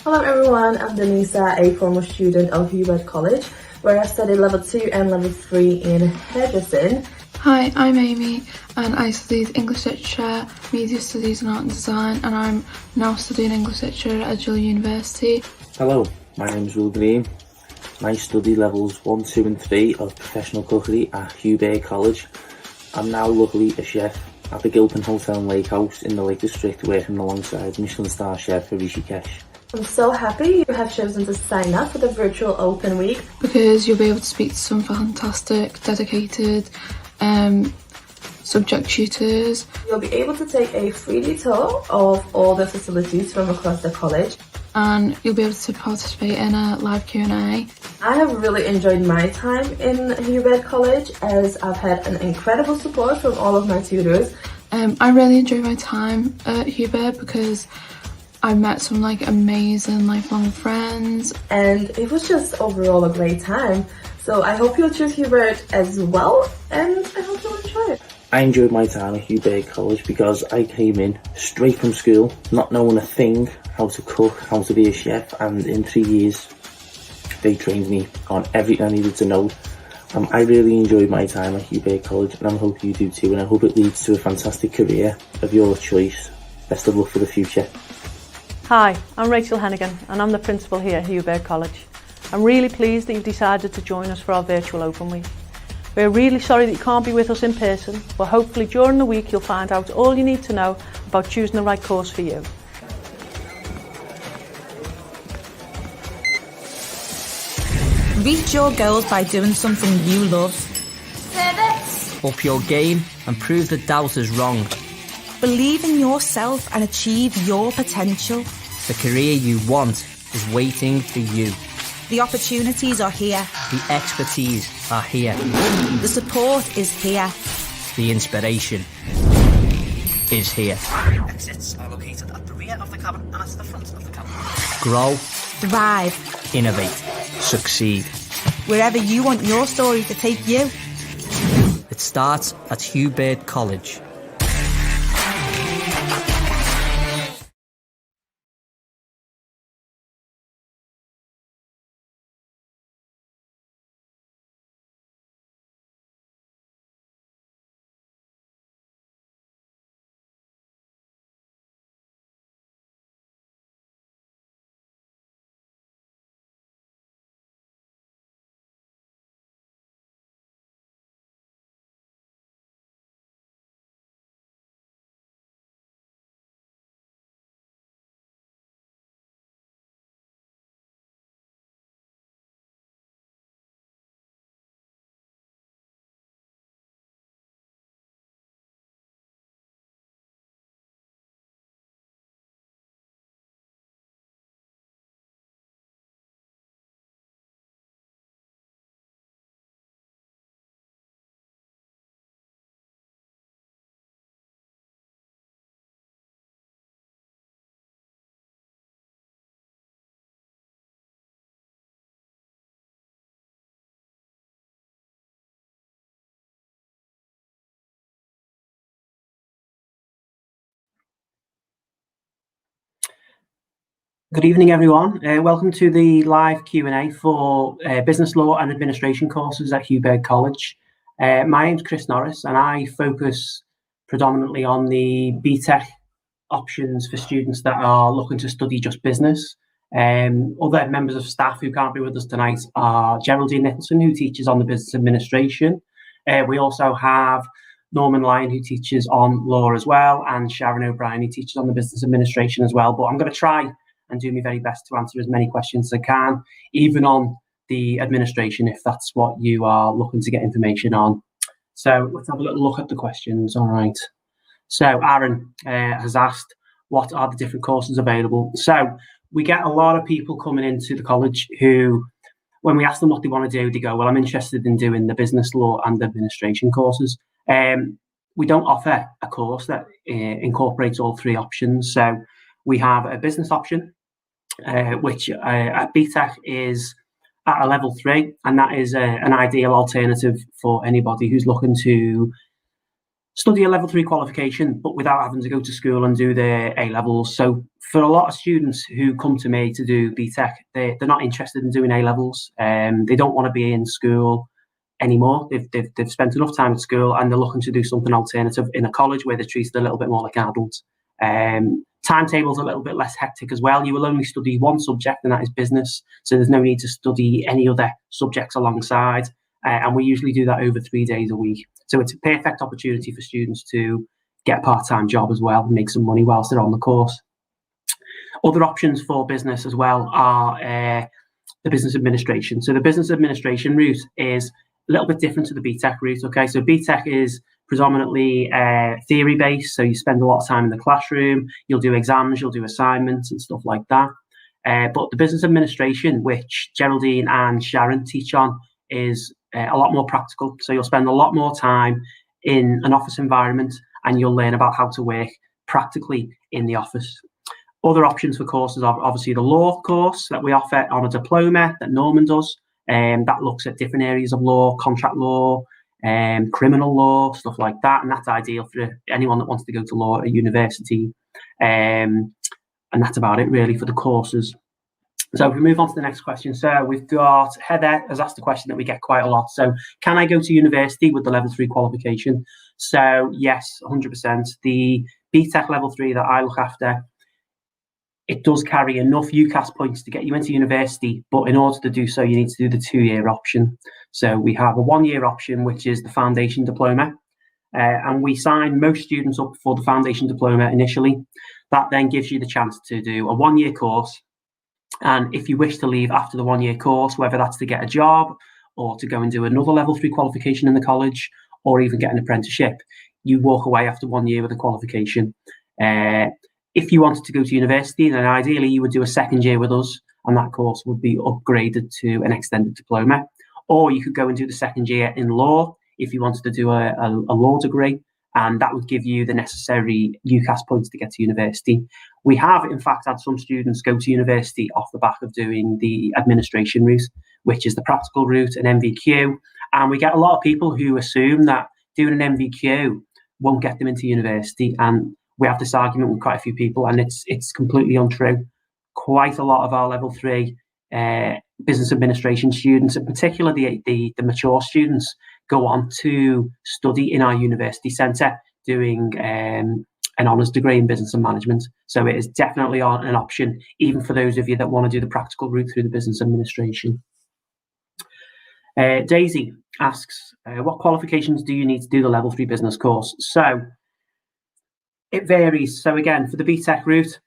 Hello everyone, I'm Denisa, a former student of Hubert College, where I studied level 2 and level 3 in hairdressing. Hi, I'm Amy and I studied English Literature, Media Studies and Art and Design, and I'm now studying English Literature at Edinburgh University. Hello, my name is Will Green. I study levels 1, 2 and 3 of professional cookery at Hubert College. I'm now luckily a chef at the Gilpin Hotel and Lake House in the Lake District, working alongside Michelin star chef Rishi Kesh. I'm so happy you have chosen to sign up for the virtual open week, because you'll be able to speak to some fantastic, dedicated subject tutors. You'll be able to take a 3D tour of all the facilities from across the college. And you'll be able to participate in a live Q&A. I have really enjoyed my time in Hubert College as I've had an incredible support from all of my tutors. I really enjoyed my time at Hubert because I met some amazing lifelong friends. And it was just overall a great time. So I hope you'll choose Hubert as well, and I hope you'll enjoy it. I enjoyed my time at Hubert College because I came in straight from school, not knowing a thing, how to cook, how to be a chef, and in 3 years they trained me on everything I needed to know. I really enjoyed my time at Hubert College, and I hope you do too, and I hope it leads to a fantastic career of your choice. Best of luck for the future. Hi, I'm Rachel Hennigan and I'm the principal here at Hubert College. I'm really pleased that you've decided to join us for our virtual open week. We're really sorry that you can't be with us in person, but hopefully during the week you'll find out all you need to know about choosing the right course for you. Reach your goals by doing something you love. Service. Up your game and prove the doubters wrong. Believe in yourself and achieve your potential. The career you want is waiting for you. The opportunities are here. The expertise are here. The support is here. The inspiration is here. Exits are located at the rear of the cabin and at the front of the cabin. Grow, Thrive. innovate, succeed. Wherever you want your story to take you. It starts at Hubert College. Good evening, everyone. Welcome to the live Q&A for Business Law and Administration courses at Hubert College. My name's Chris Norris and I focus predominantly on the BTEC options for students that are looking to study just business. Other members of staff who can't be with us tonight are Geraldine Nicholson, who teaches on the business administration. We also have Norman Lyon, who teaches on law as well, and Sharon O'Brien, who teaches on the business administration as well. But I'm going to try and do my very best to answer as many questions as I can, even on the administration, if that's what you are looking to get information on. So let's have a little look at the questions. All right. So Aaron has asked, what are the different courses available? So we get a lot of people coming into the college who, when we ask them what they want to do, they go, well, I'm interested in doing the business law and administration courses. We don't offer a course that incorporates all three options. So we have a business option, which at BTEC is at a level 3, and that is an ideal alternative for anybody who's looking to study a level 3 qualification, but without having to go to school and do their A-levels. So for a lot of students who come to me to do BTEC, they're not interested in doing A-levels. They don't want to be in school anymore. They've spent enough time at school, and they're looking to do something alternative in a college where they're treated a little bit more like adults. Timetable's a little bit less hectic as well. You will only study one subject, and that is business. So there's no need to study any other subjects alongside. And we usually do that over 3 days a week. So it's a perfect opportunity for students to get a part-time job as well and make some money whilst they're on the course. Other options for business as well are the business administration. So the business administration route is a little bit different to the BTEC route. Okay, so BTEC is predominantly theory based, so you spend a lot of time in the classroom, you'll do exams, you'll do assignments and stuff like that. But the business administration, which Geraldine and Sharon teach on, is a lot more practical. So you'll spend a lot more time in an office environment, and you'll learn about how to work practically in the office. Other options for courses are obviously the law course that we offer on a diploma that Norman does. That looks at different areas of law, contract law, criminal law, stuff like that. And that's ideal for anyone that wants to go to law at university. And that's about it really for the courses. So if we move on to the next question. So we've got Heather has asked a question that we get quite a lot. So can I go to university with the level 3 qualification? So yes, 100%. The BTEC level 3 that I look after, it does carry enough UCAS points to get you into university, but in order to do so, you need to do the 2-year option. So we have a 1-year option, which is the foundation diploma, and we sign most students up for the foundation diploma initially. That then gives you the chance to do a 1-year course, and if you wish to leave after the 1-year course, whether that's to get a job or to go and do another level 3 qualification in the college, or even get an apprenticeship, you walk away after 1 year with a qualification. If you wanted to go to university, then ideally you would do a 2nd year with us, and that course would be upgraded to an extended diploma. Or you could go and do the 2nd year in law if you wanted to do a law degree, and that would give you the necessary UCAS points to get to university. We have, in fact, had some students go to university off the back of doing the administration route, which is the practical route, an MVQ. And we get a lot of people who assume that doing an MVQ won't get them into university, and we have this argument with quite a few people, and it's completely untrue. Quite a lot of our level 3 business administration students, in particular the mature students, go on to study in our university centre doing an honours degree in business and management. So it is definitely an option, even for those of you that want to do the practical route through the business administration. Daisy asks, what qualifications do you need to do the level 3 business course? So it varies. So again, for the BTEC route,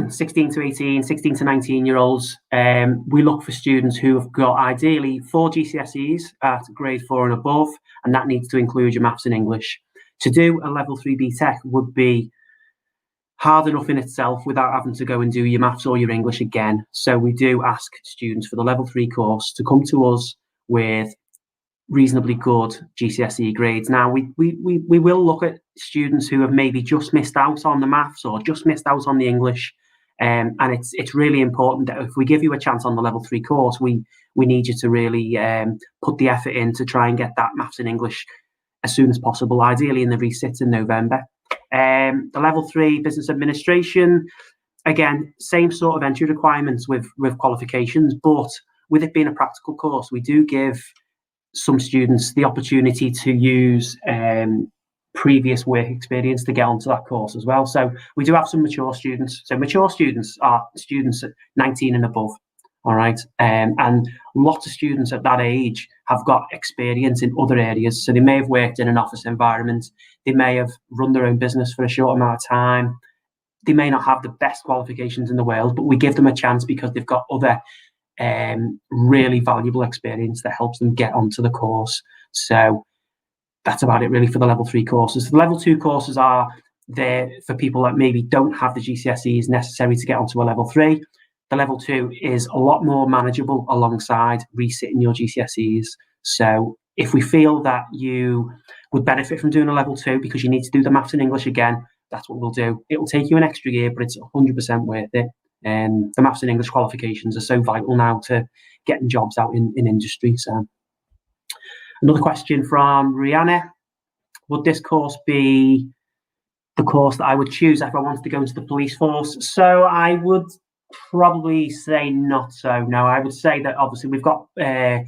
16 to 18, 16 to 19 year olds, we look for students who have got ideally 4 GCSEs at grade 4 and above, and that needs to include your maths and English. To do a level 3 BTEC would be hard enough in itself without having to go and do your maths or your English again. So we do ask students for the level 3 course to come to us with reasonably good GCSE grades. Now, we will look at students who have maybe just missed out on the maths or just missed out on the English, and it's really important that if we give you a chance on the level 3 course, we need you to really put the effort in to try and get that maths and English as soon as possible, ideally in the resits in November. The level 3 business administration, again, same sort of entry requirements with qualifications, but with it being a practical course, we do give some students the opportunity to use previous work experience to get onto that course as well. So we do have some mature students. So mature students are students at 19 and above, all right? And lots of students at that age have got experience in other areas. So they may have worked in an office environment. They may have run their own business for a short amount of time. They may not have the best qualifications in the world, but we give them a chance because they've got other really valuable experience that helps them get onto the course. So that's about it really for the level 3 courses. The level 2 courses are there for people that maybe don't have the GCSEs necessary to get onto a level 3. The level 2 is a lot more manageable alongside resitting your GCSEs. So if we feel that you would benefit from doing a level 2 because you need to do the maths and English again, that's what we'll do. It will take you an extra year, but it's 100% worth it. And the maths and English qualifications are so vital now to getting jobs out in industry. So another question from Rihanna. would this course be the course that I would choose if I wanted to go into the police force? So I would probably say not so. No, I would say that obviously we've got a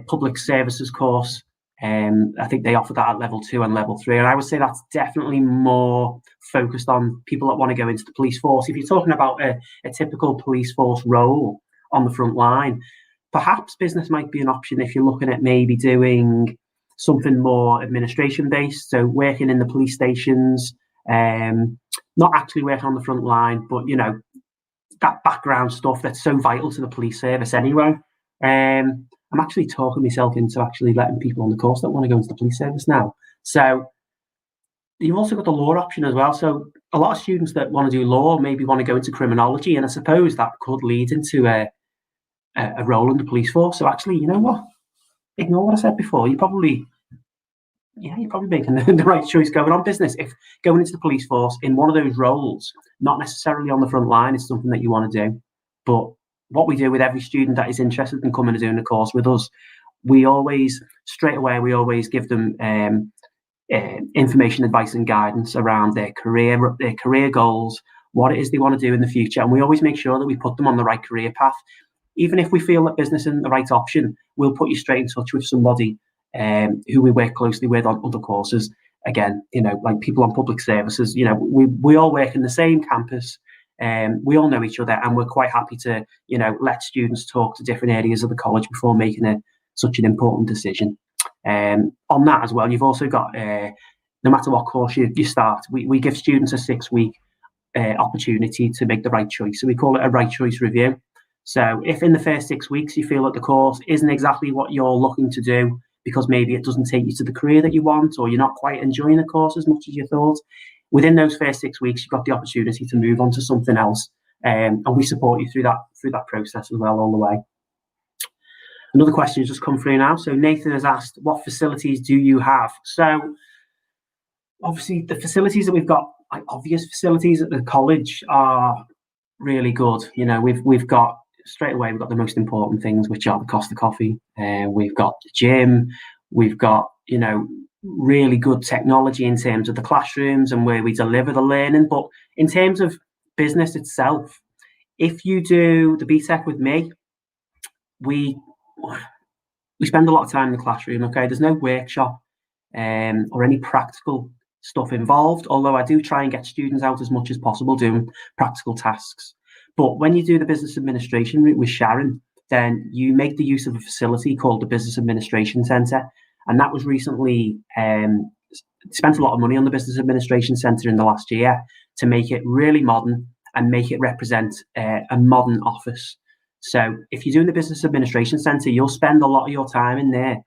public services course. I think they offer that at level 2 and level 3, and I would say that's definitely more focused on people that want to go into the police force. If you're talking about a typical police force role on the front line, perhaps business might be an option if you're looking at maybe doing something more administration based, so working in the police stations, not actually working on the front line, but you know, that background stuff that's so vital to the police service anyway. I'm actually talking myself into actually letting people on the course that want to go into the police service now. So you've also got the law option as well. So a lot of students that want to do law maybe want to go into criminology, and I suppose that could lead into a role in the police force. So actually, you know what? Ignore what I said before. You're probably making the right choice going on business. If going into the police force in one of those roles, not necessarily on the front line, is something that you want to do. But what we do with every student that is interested in coming and doing the course with us, we always give them information, advice and guidance around their career goals, what it is they want to do in the future. And we always make sure that we put them on the right career path. Even if we feel that business isn't the right option, we'll put you straight in touch with somebody who we work closely with on other courses. Again, you know, like people on public services, you know, we all work in the same campus. We all know each other, and we're quite happy to, you know, let students talk to different areas of the college before making such an important decision. On that as well, you've also got, no matter what course you start, we give students a 6-week opportunity to make the right choice. So we call it a right choice review. So if in the first 6 weeks you feel that the course isn't exactly what you're looking to do, because maybe it doesn't take you to the career that you want, or you're not quite enjoying the course as much as you thought, within those first 6 weeks, you've got the opportunity to move on to something else. And we support you through that process as well all the way. Another question has just come through now. So Nathan has asked, what facilities do you have? So obviously the facilities that we've got, like obvious facilities at the college, are really good. You know, we've got straight away, we've got the most important things, which are the Costa Coffee. We've got the gym. We've got, you know, really good technology in terms of the classrooms and where we deliver the learning. But in terms of business itself, if you do the BTEC with me, we spend a lot of time in the classroom. Okay, there's no workshop or any practical stuff involved, although I do try and get students out as much as possible doing practical tasks. But when you do the business administration route with Sharon, then you make the use of a facility called the Business Administration Centre. And that was recently spent a lot of money on the Business Administration Centre in the last year to make it really modern and make it represent a modern office. So if you're doing the Business Administration Centre, you'll spend a lot of your time in there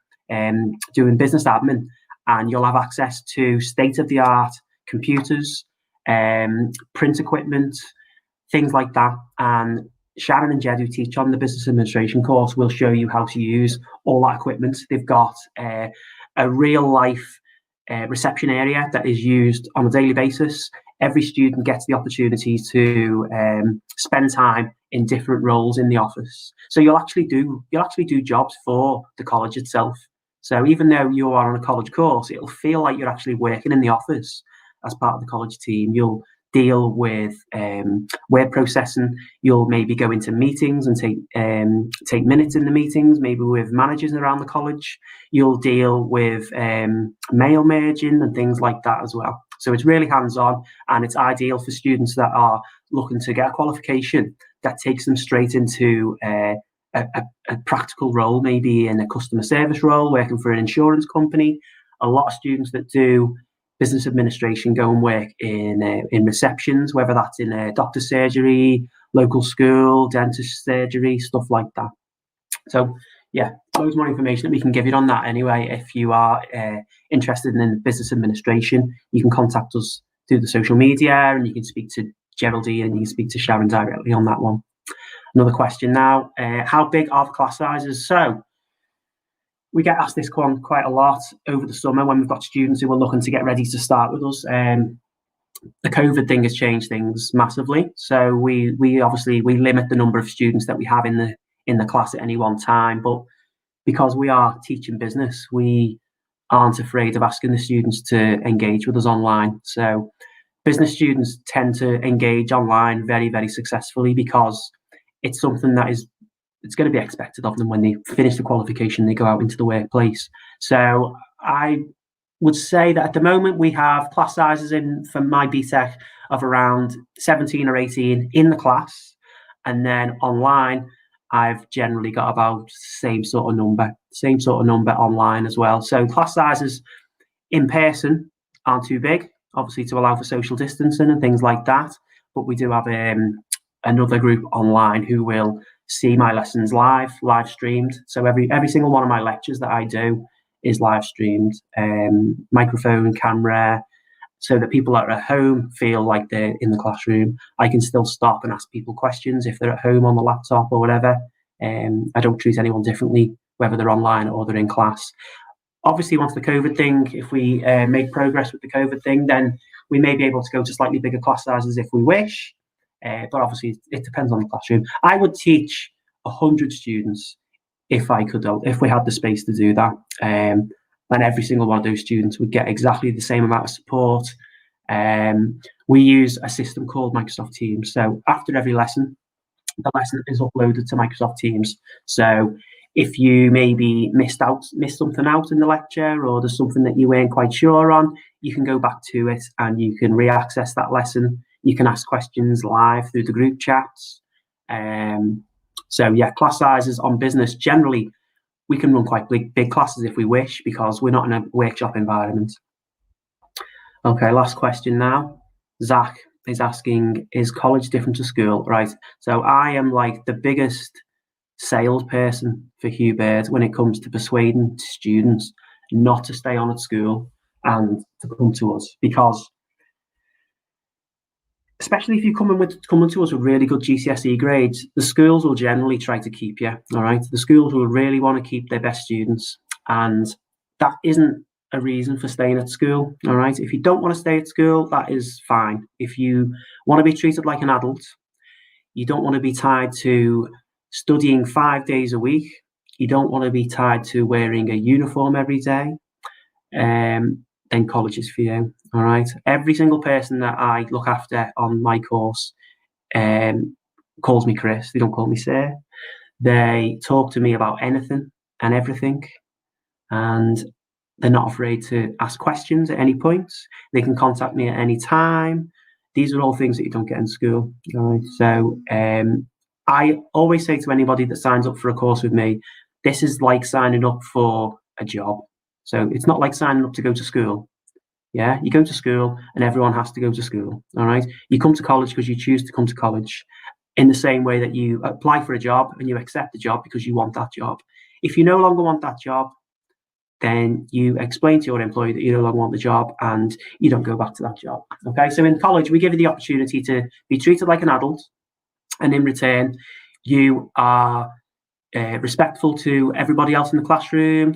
doing business admin, and you'll have access to state-of-the-art computers, print equipment, things like that. And Sharon and Jed, who teach on the business administration course, will show you how to use all that equipment. They've got a real life reception area that is used on a daily basis. Every student gets the opportunity to spend time in different roles in the office. So you'll actually do jobs for the college itself. So even though you are on a college course, it'll feel like you're actually working in the office as part of the college team. You'll deal with word processing. You'll maybe go into meetings and take minutes in the meetings, maybe with managers around the college. You'll deal with mail merging and things like that as well. So it's really hands-on, and it's ideal for students that are looking to get a qualification that takes them straight into a practical role, maybe in a customer service role, working for an insurance company. A lot of students that do business administration go and work in receptions, whether that's in a doctor's surgery, local school, dentist surgery, stuff like that. So yeah, loads more information that we can give you on that anyway. If you are interested in business administration, you can contact us through the social media, and you can speak to Geraldine and you can speak to Sharon directly on that one. Another question now, how big are the class sizes? So we get asked this one quite a lot over the summer when we've got students who are looking to get ready to start with us. The COVID thing has changed things massively. So we obviously limit the number of students that we have in the class at any one time. But because we are teaching business, we aren't afraid of asking the students to engage with us online. So business students tend to engage online very, very successfully because it's something that it's going to be expected of them when they finish the qualification, they go out into the workplace. So I would say that at the moment we have class sizes in for my BTEC of around 17 or 18 in the class, and then online I've generally got about same sort of number online as well. So class sizes in person aren't too big, obviously to allow for social distancing and things like that, but we do have another group online who will see my lessons live streamed. So every single one of my lectures that I do is live streamed, microphone, camera, so that people that are at home feel like they're in the classroom. I can still stop and ask people questions if they're at home on the laptop or whatever. I don't treat anyone differently, whether they're online or they're in class. Obviously, once the COVID thing, if we make progress with the COVID thing, then we may be able to go to slightly bigger class sizes if we wish. But obviously, it depends on the classroom. I would teach 100 students if I could, if we had the space to do that. And every single one of those students would get exactly the same amount of support. We use a system called Microsoft Teams. So after every lesson, the lesson is uploaded to Microsoft Teams. So if you maybe missed something out in the lecture, or there's something that you weren't quite sure on, you can go back to it and you can re-access that lesson. You can ask questions live through the group chats. So yeah, class sizes on business, generally, we can run quite big classes if we wish, because we're not in a workshop environment. Okay, last question now. Zach is asking, is college different to school? Right, so I am like the biggest salesperson for Hugh Baird when it comes to persuading students not to stay on at school and to come to us, because especially if you're coming to us with really good GCSE grades, the schools will generally try to keep you, all right? The schools will really want to keep their best students, and that isn't a reason for staying at school, all right? If you don't want to stay at school, that is fine. If you want to be treated like an adult, you don't want to be tied to studying 5 days a week, you don't want to be tied to wearing a uniform every day, then college is for you, all right? Every single person that I look after on my course calls me Chris. They don't call me sir. They talk to me about anything and everything, and they're not afraid to ask questions at any point. They can contact me at any time. These are all things that you don't get in school, all right? So I always say to anybody that signs up for a course with me, this is like signing up for a job. So it's not like signing up to go to school. Yeah, you go to school and everyone has to go to school, all right? You come to college because you choose to come to college, in the same way that you apply for a job and you accept the job because you want that job. If you no longer want that job, then you explain to your employer that you no longer want the job and you don't go back to that job, okay? So in college, we give you the opportunity to be treated like an adult, and in return, you are respectful to everybody else in the classroom.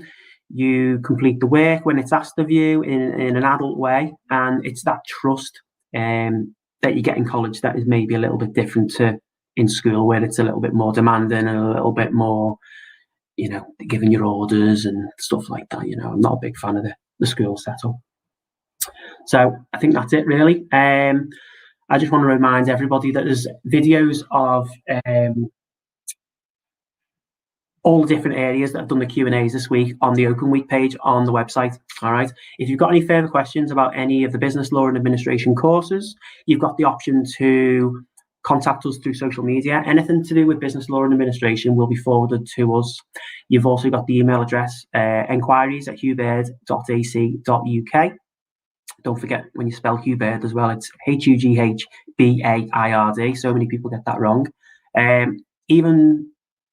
You complete the work when it's asked of you in an adult way, and it's that trust that you get in college that is maybe a little bit different to in school, where it's a little bit more demanding and a little bit more, you know, giving your orders and stuff like that. You know, I'm not a big fan of the school setup. So I think that's it, really. I just want to remind everybody that there's videos of all the different areas that have done the Q&As this week on the Open Week page on the website, all right? If you've got any further questions about any of the business law and administration courses, you've got the option to contact us through social media. Anything to do with business law and administration will be forwarded to us. You've also got the email address, enquiries@hughbaird.ac.uk. Don't forget, when you spell Hugh Baird as well, it's Hughbaird. So many people get that wrong. Even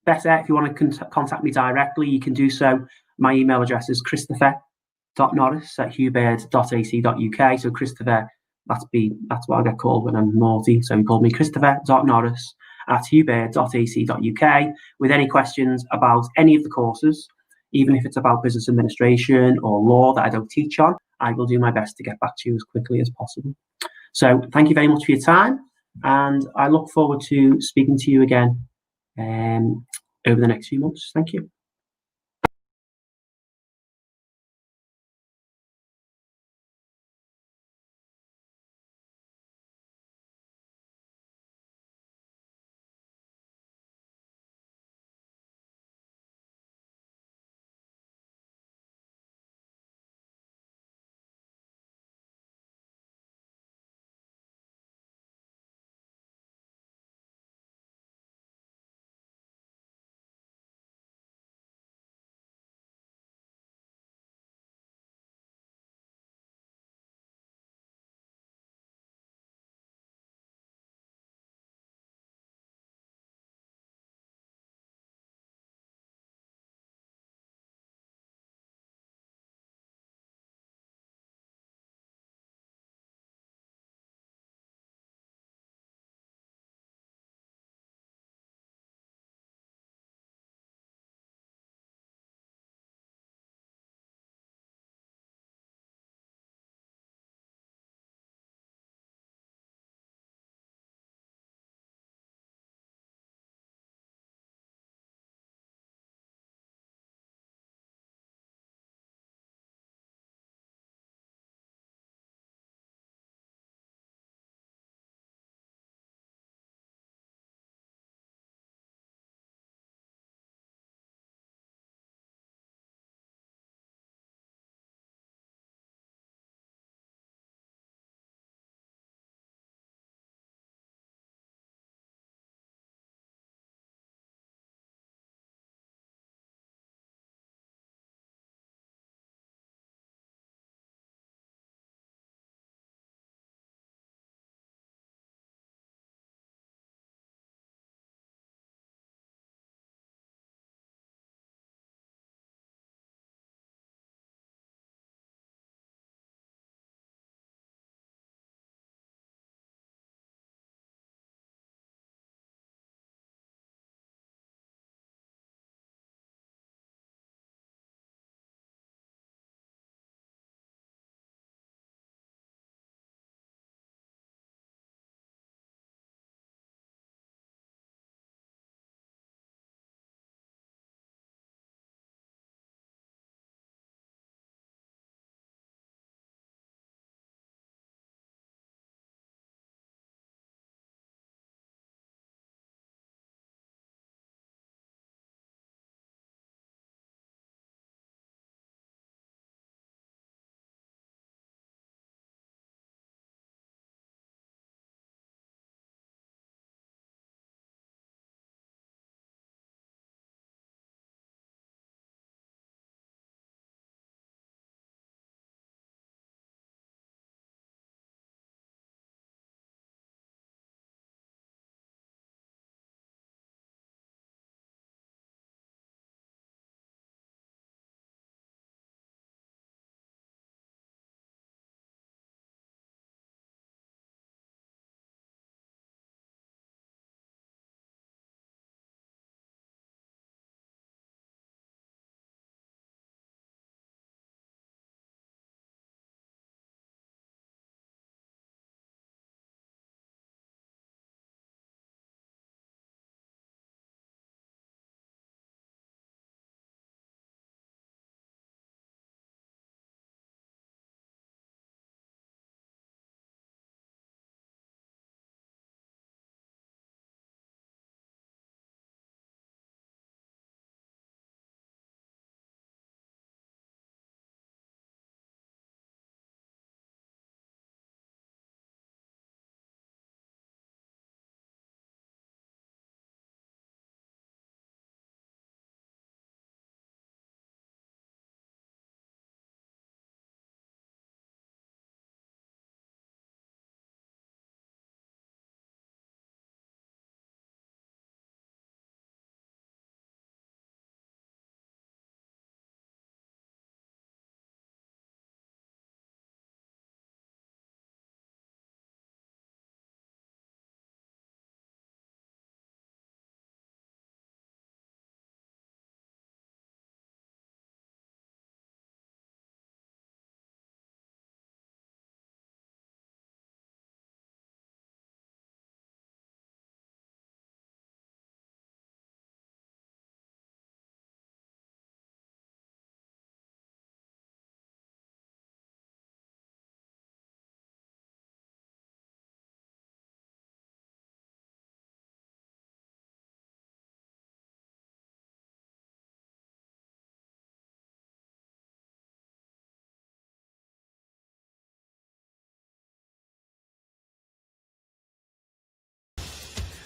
better, if you want to contact me directly, you can do so. My email address is christopher.norris@hughbaird.ac.uk. So Christopher, that's what I get called when I'm naughty. So you call me christopher.norris@hughbaird.ac.uk with any questions about any of the courses, even if it's about business administration or law that I don't teach on. I will do my best to get back to you as quickly as possible. So thank you very much for your time, and I look forward to speaking to you again over the next few months. Thank you.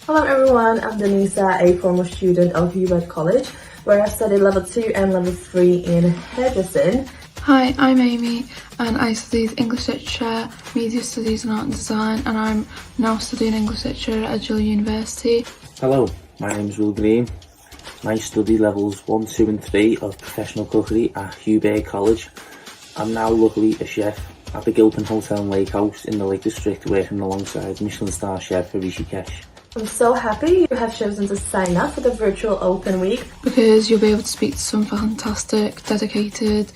Hello everyone, I'm Denisa, a former student of Hubert College, where I studied level 2 and level 3 in hairdressing. Hi, I'm Amy and I studied English Literature, Media Studies and Art and Design, and I'm now studying English Literature at Edinburgh University. Hello, my name is Will Green. I study levels 1, 2 and 3 of professional cookery at Hubert College. I'm now luckily a chef at the Gilpin Hotel and Lake House in the Lake District, working alongside Michelin star chef Rishikesh. I'm so happy you have chosen to sign up for the virtual open week, because you'll be able to speak to some fantastic, dedicated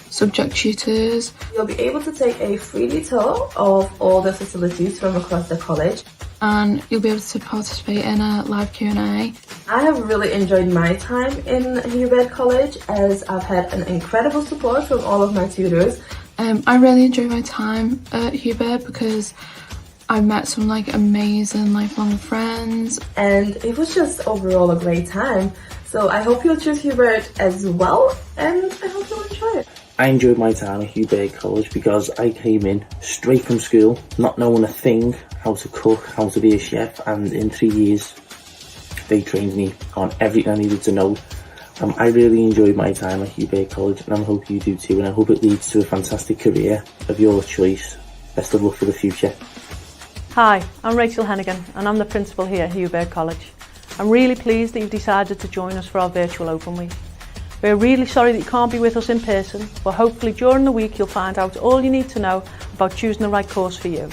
subject tutors. You'll be able to take a 3D tour of all the facilities from across the college. And you'll be able to participate in a live Q&A. I have really enjoyed my time in Hubert College, as I've had an incredible support from all of my tutors. I really enjoyed my time at Hubert because I met some amazing lifelong friends. And it was just overall a great time. So I hope you'll choose Hubert as well, and I hope you'll enjoy it. I enjoyed my time at Hubert College because I came in straight from school, not knowing a thing, how to cook, how to be a chef, and in 3 years they trained me on everything I needed to know. I really enjoyed my time at Hubert College, and I hope you do too, and I hope it leads to a fantastic career of your choice. Best of luck for the future. Hi, I'm Rachel Hennigan and I'm the principal here at Hubert College. I'm really pleased that you've decided to join us for our virtual open week. We're really sorry that you can't be with us in person, but hopefully during the week you'll find out all you need to know about choosing the right course for you.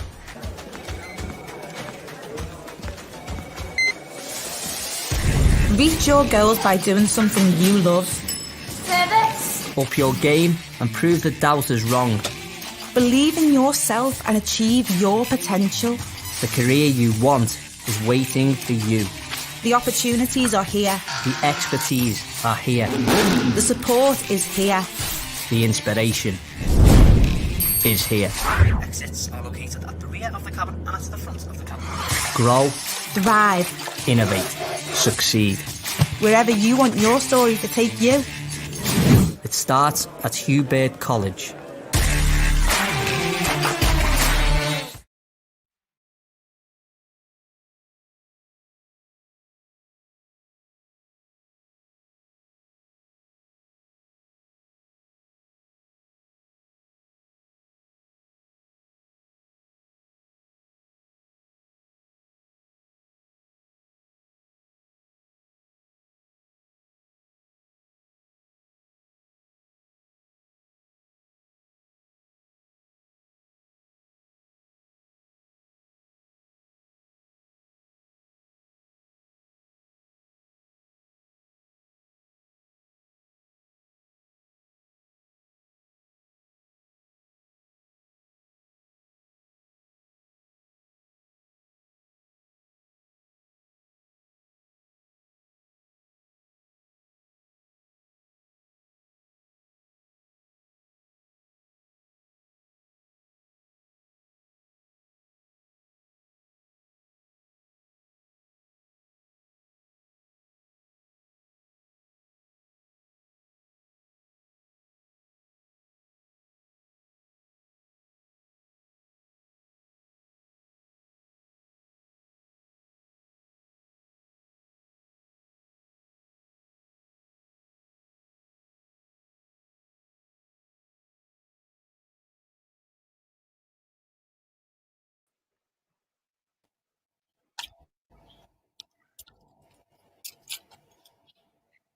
Reach your goals by doing something you love. Service. Up your game and prove the doubters wrong. Believe in yourself and achieve your potential. The career you want is waiting for you. The opportunities are here. The expertise are here. The support is here. The inspiration is here. Exits are located at the rear of the cabin and at the front of the cabin. Grow, Thrive. innovate, succeed. Wherever you want your story to take you. It starts at Hubert College.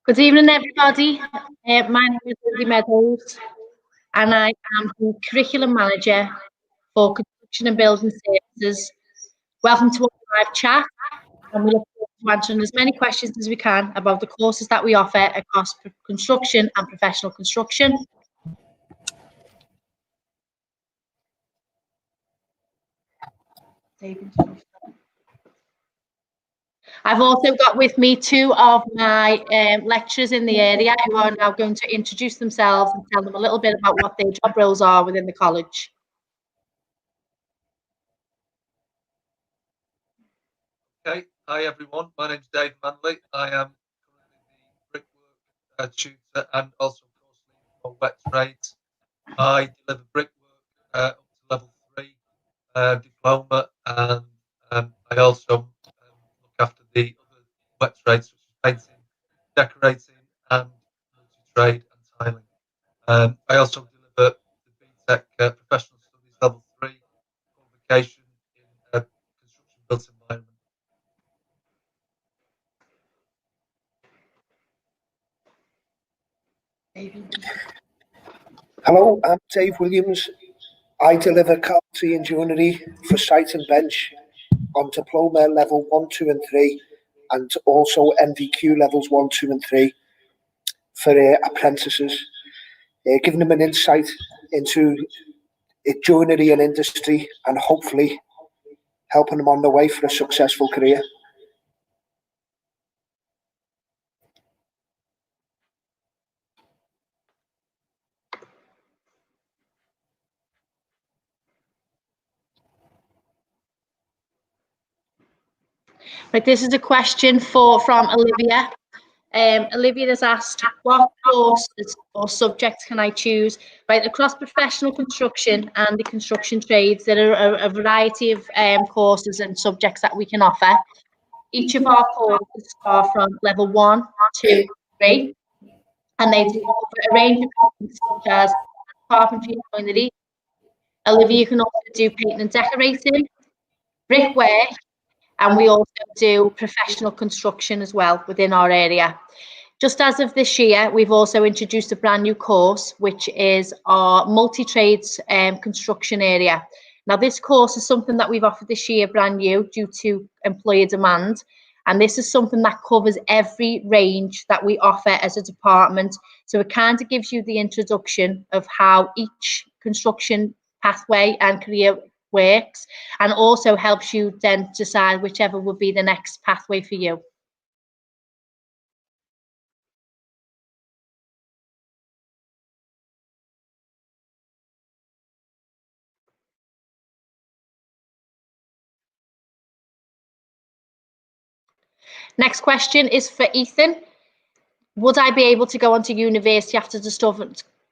Good evening, everybody. My name is Lindsay Meadows, and I am the Curriculum Manager for Construction and Building Services. Welcome to our live chat, and we look forward to answering as many questions as we can about the courses that we offer across construction and professional construction. I've also got with me two of my lecturers in the area who are now going to introduce themselves and tell them a little bit about what their job roles are within the college. Okay, hi everyone, my name's Dave Manley. I am currently the brickwork tutor and also course lead for wet trades. I deliver brickwork up to level 3 diploma and I also look after the other wet trades such as painting, decorating, and multi-trade and tiling. I also deliver the BTEC Professional Studies Level 3 qualification in construction built environment. Hello, I'm Dave Williams. I deliver carpentry and joinery for site and bench on diploma level 1, 2 and 3 and also NVQ levels 1, 2 and 3 for apprentices, giving them an insight into joinery and industry and hopefully helping them on the way for a successful career. Right, this is a question from Olivia. Olivia has asked, what courses or subjects can I choose? Right, across professional construction and the construction trades, there are a variety of courses and subjects that we can offer. Each of our courses are from level 1, 2, 3, and they do a range of things such as carpentry and joinery. Olivia, you can also do painting and decorating, brickwork, and we also do professional construction as well within our area. Just as of this year, we've also introduced a brand new course, which is our multi-trades construction area. Now, this course is something that we've offered this year brand new due to employer demand. And this is something that covers every range that we offer as a department. So it kind of gives you the introduction of how each construction pathway and career works, and also helps you then decide whichever would be the next pathway for you. Next question is for Ethan. Would I be able to go on to university after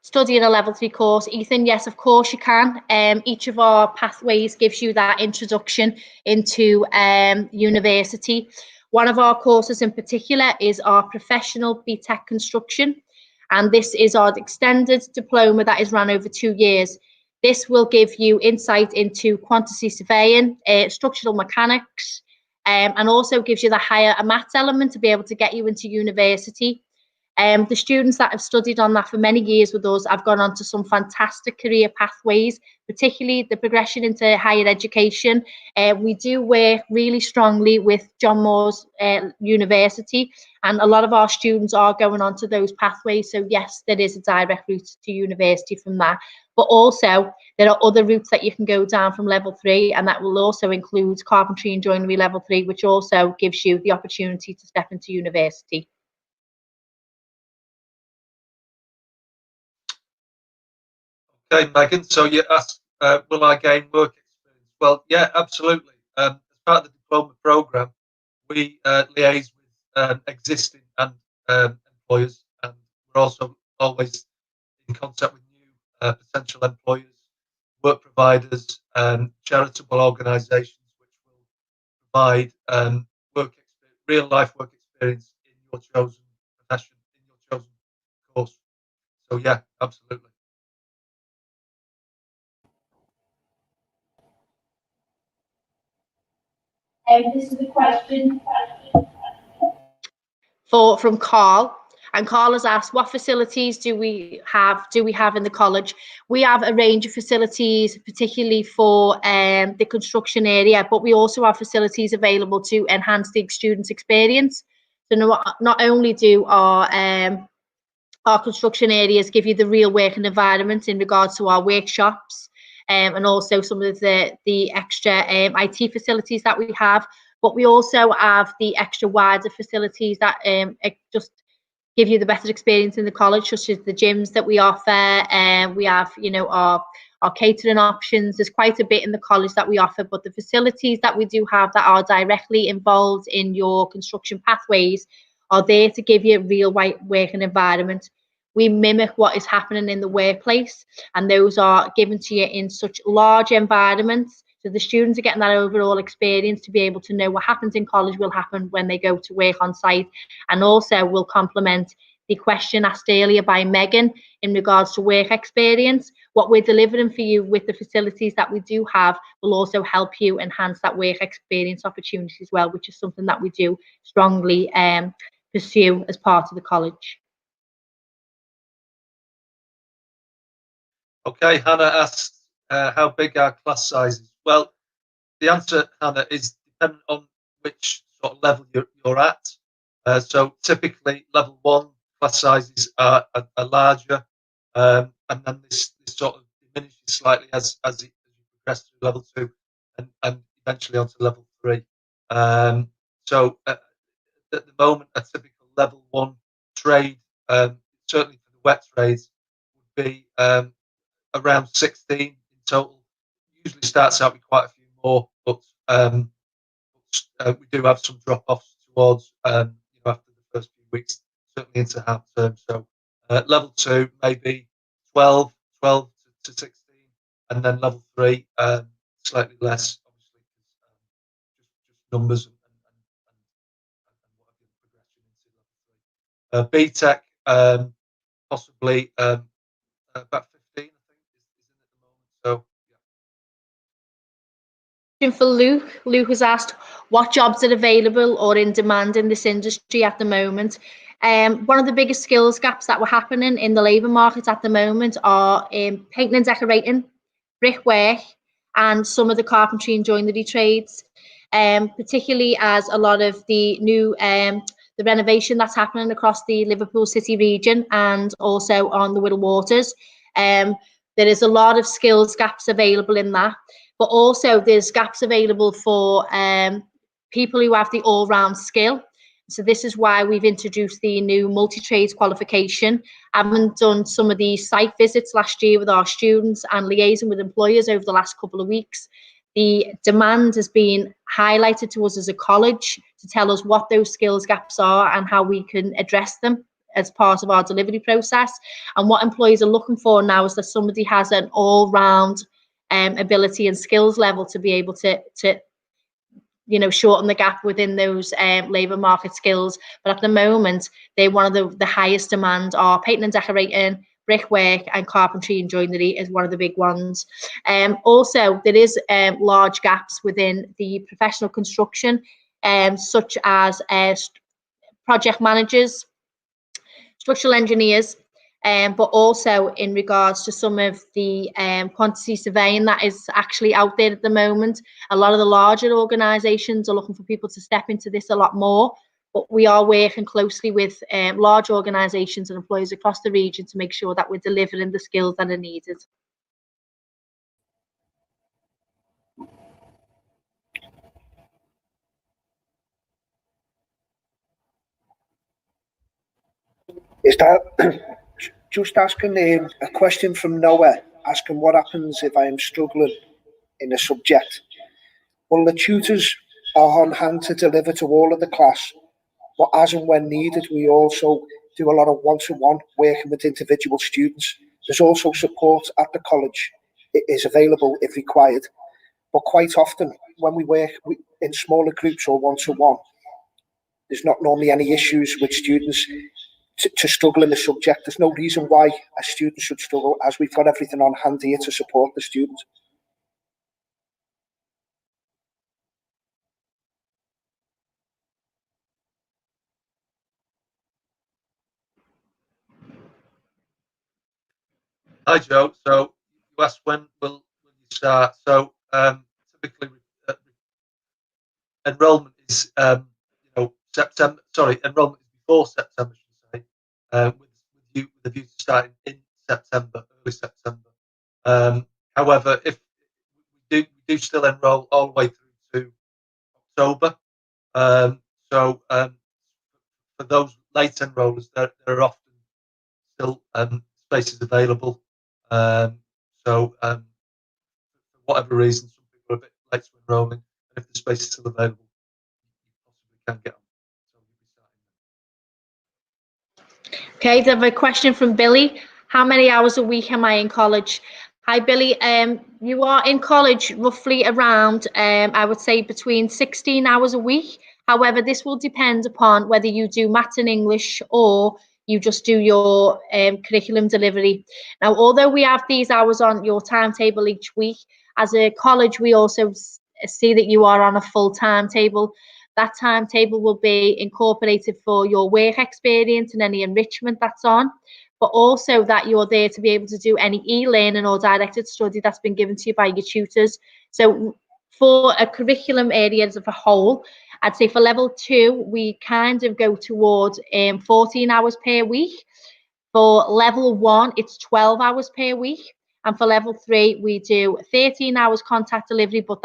studying a level 3 course? Ethan, yes, of course you can. Each of our pathways gives you that introduction into university. One of our courses in particular is our professional BTEC construction, and this is our extended diploma that is run over 2 years. This will give you insight into quantity surveying, structural mechanics, and also gives you the higher maths element to be able to get you into university. The students that have studied on that for many years with us have gone on to some fantastic career pathways, particularly the progression into higher education. We do work really strongly with John Moores University, and a lot of our students are going on to those pathways. So yes, there is a direct route to university from that. But also, there are other routes that you can go down from level 3, and that will also include carpentry and joinery level 3, which also gives you the opportunity to step into university. Okay, Megan, so you asked, will I gain work experience? Well, yeah, absolutely. As part of the diploma programme, we liaise with existing and employers, and we're also always in contact with new potential employers, work providers, charitable organisations, which will provide real life work experience in your chosen profession, in your chosen course. So yeah, absolutely. This is a question from Carl, and Carl has asked, what facilities do we have in the college? We have a range of facilities, particularly for the construction area, but we also have facilities available to enhance the students' experience. So not only do our construction areas give you the real working environment in regards to our workshops, and also some of the extra IT facilities that we have, but we also have the extra wider facilities that just give you the better experience in the college, such as the gyms that we offer, and we have, our catering options. There's quite a bit in the college that we offer, but the facilities that we do have that are directly involved in your construction pathways are there to give you a real working environment. We mimic what is happening in the workplace, and those are given to you in such large environments. So the students are getting that overall experience to be able to know what happens in college will happen when they go to work on site, and also will complement the question asked earlier by Megan in regards to work experience. What we're delivering for you with the facilities that we do have will also help you enhance that work experience opportunity as well, which is something that we do strongly pursue as part of the college. Okay, Hannah asked how big our class size is. Well, the answer, Hannah, is dependent on which sort of level you're at. So typically, level 1 class sizes are larger, and then this sort of diminishes slightly as you progress through level 2 and eventually onto level 3. So at the moment, a typical level 1 trade, certainly for the wet trades, would be around 16 in total. Usually starts out with quite a few more, but we do have some drop-offs towards after the first few weeks, certainly into half term. So level 2 maybe 12 to 16, and then level 3 slightly less, obviously, just numbers and what have you, progression into level 3. BTEC possibly about 15, I think, is in at the moment. So For Luke. Luke has asked what jobs are available or in demand in this industry at the moment. One of the biggest skills gaps that were happening in the labour market at the moment are in painting and decorating, brickwork, and some of the carpentry and joinery trades, particularly as a lot of the new the renovation that's happening across the Liverpool City region and also on the Wirral Waters. There is a lot of skills gaps available in that. But also there's gaps available for people who have the all-round skill. So this is why we've introduced the new multi-trades qualification. Having done some of the site visits last year with our students and liaising with employers over the last couple of weeks, the demand has been highlighted to us as a college to tell us what those skills gaps are and how we can address them as part of our delivery process. And what employers are looking for now is that somebody has an all-round ability and skills level to be able to shorten the gap within those labour market skills. But at the moment, they're one of the highest demand are painting and decorating, brickwork, and carpentry and joinery is one of the big ones. Also, there is large gaps within the professional construction, such as project managers, structural engineers, but also in regards to some of the quantity surveying that is actually out there at the moment. A lot of the larger organisations are looking for people to step into this a lot more, but we are working closely with large organisations and employers across the region to make sure that we're delivering the skills that are needed. Is that just asking a question from Noah, asking what happens if I am struggling in a subject? Well, the tutors are on hand to deliver to all of the class, but as and when needed, we also do a lot of one-to-one working with individual students. There's also support at the college. It is available if required, but quite often when we work in smaller groups or one-to-one, there's not normally any issues with students to struggle in the subject. There's no reason why a student should struggle, as we've got everything on hand here to support the student. hi Joe. So you asked when will you start? So typically enrolment is September. Sorry, enrolment is before September, should I say, with the view to starting in September, early September. However, if we do still enrol all the way through to October. So for those late enrollers, there are often still spaces available. So for whatever reason, some people are a bit late to enrolling, and if the space is still available, you possibly can get on. Okay, I have a question from Billy. How many hours a week am I in college? Hi, Billy. You are in college roughly around, I would say, between 16 hours a week. However, this will depend upon whether you do maths and English or you just do your curriculum delivery. Now, although we have these hours on your timetable each week, as a college, we also see that you are on a full timetable. That timetable will be incorporated for your work experience and any enrichment that's on, but also that you're there to be able to do any e-learning or directed study that's been given to you by your tutors. So for a curriculum area as a whole, I'd say for level 2, we kind of go towards 14 hours per week. For level 1, it's 12 hours per week. And for level 3, we do 13 hours contact delivery, but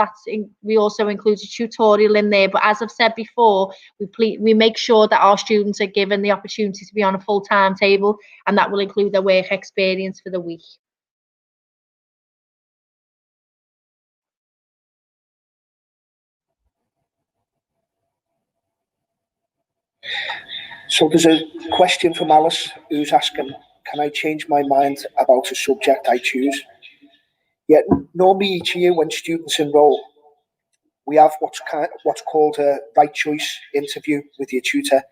we also include a tutorial in there. But as I've said before, we make sure that our students are given the opportunity to be on a full timetable, and that will include their work experience for the week. So there's a question from Alice who's asking, can I change my mind about a subject I choose? Yet normally each year when students enrol, we have what's called a right choice interview with your tutor.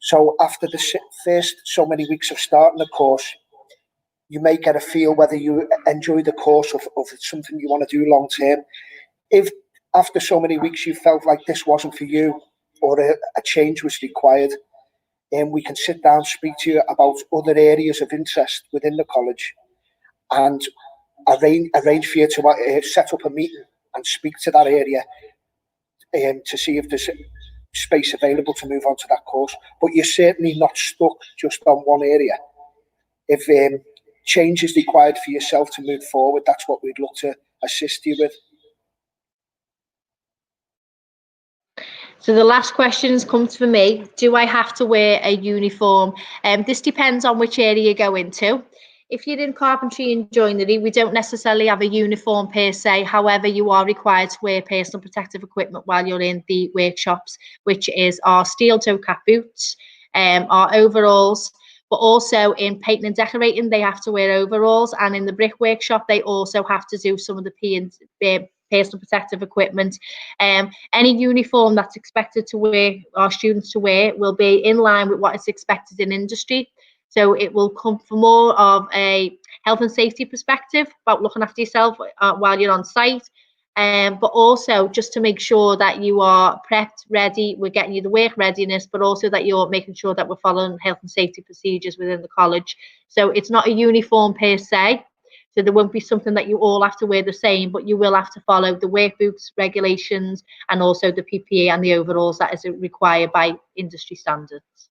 So after the first so many weeks of starting the course, you may get a feel whether you enjoy the course of it's something you want to do long term. If after so many weeks you felt like this wasn't for you or a change was required, then we can sit down, speak to you about other areas of interest within the college, and arrange for you to set up a meeting and speak to that area to see if there's space available to move on to that course. But you're certainly not stuck just on one area. If change is required for yourself to move forward, that's what we'd look to assist you with. So the last questions comes for me. Do I have to wear a uniform? This depends on which area you go into. If you're in carpentry and joinery, we don't necessarily have a uniform per se. However, you are required to wear personal protective equipment while you're in the workshops, which is our steel toe cap boots, our overalls, but also in painting and decorating, they have to wear overalls. And in the brick workshop, they also have to do some of the personal protective equipment. Any uniform that's expected to wear, our students to wear, will be in line with what is expected in industry. So it will come from more of a health and safety perspective about looking after yourself while you're on site. But also just to make sure that you are prepped, ready, we're getting you the work readiness, but also that you're making sure that we're following health and safety procedures within the college. So it's not a uniform per se. So there won't be something that you all have to wear the same, but you will have to follow the work boots regulations and also the PPE and the overalls that is required by industry standards.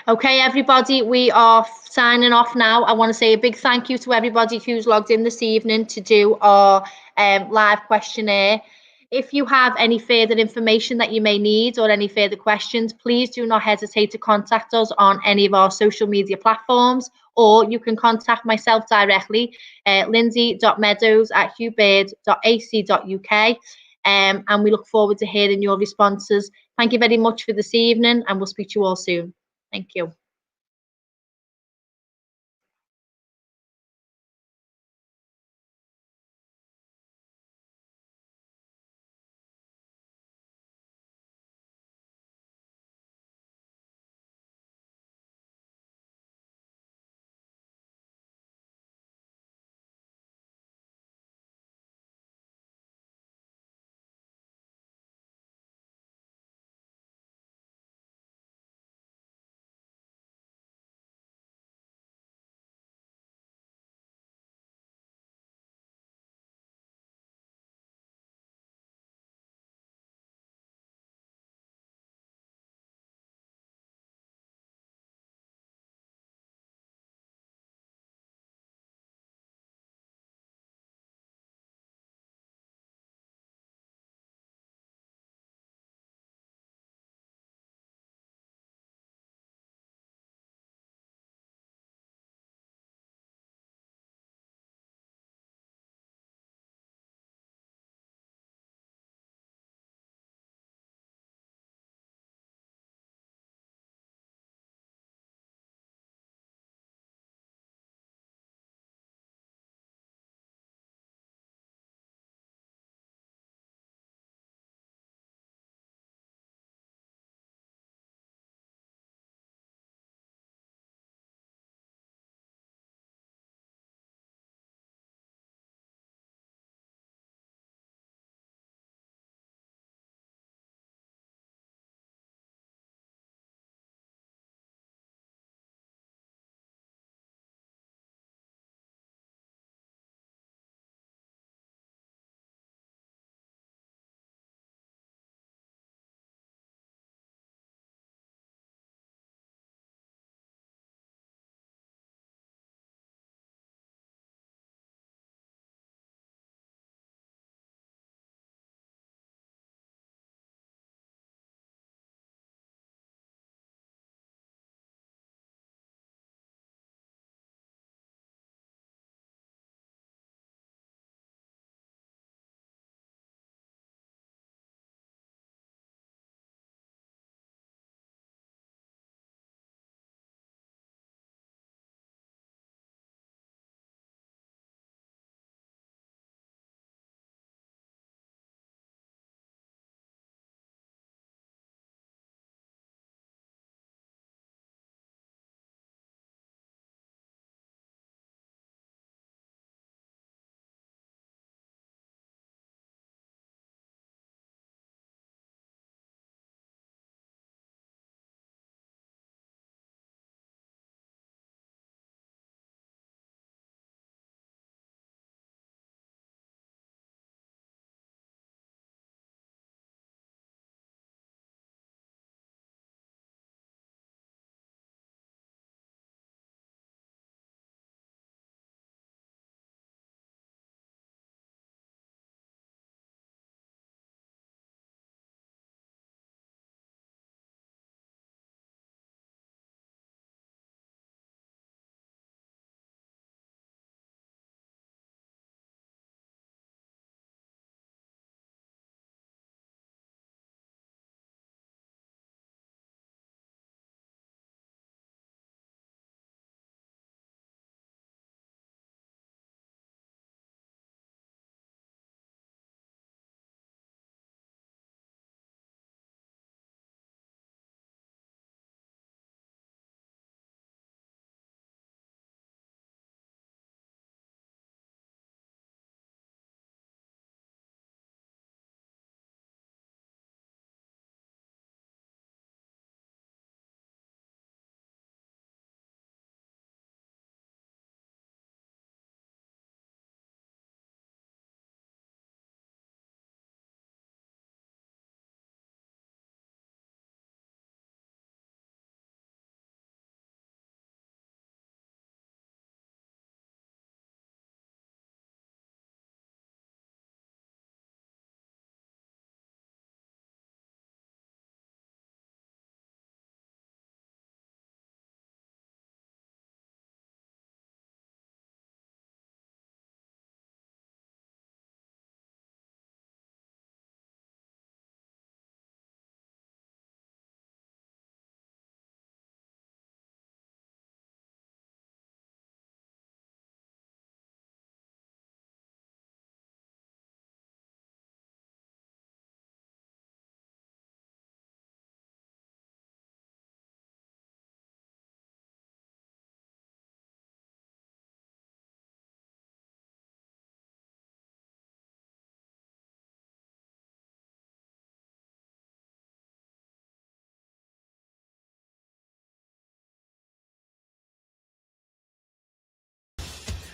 Okay, everybody, we are signing off now. I want to say a big thank you to everybody who's logged in this evening to do our live questionnaire. If you have any further information that you may need or any further questions, please do not hesitate to contact us on any of our social media platforms, or you can contact myself directly, lindsay.meadows@hughbird.ac.uk, and we look forward to hearing your responses. Thank you very much for this evening, and we'll speak to you all soon. Thank you.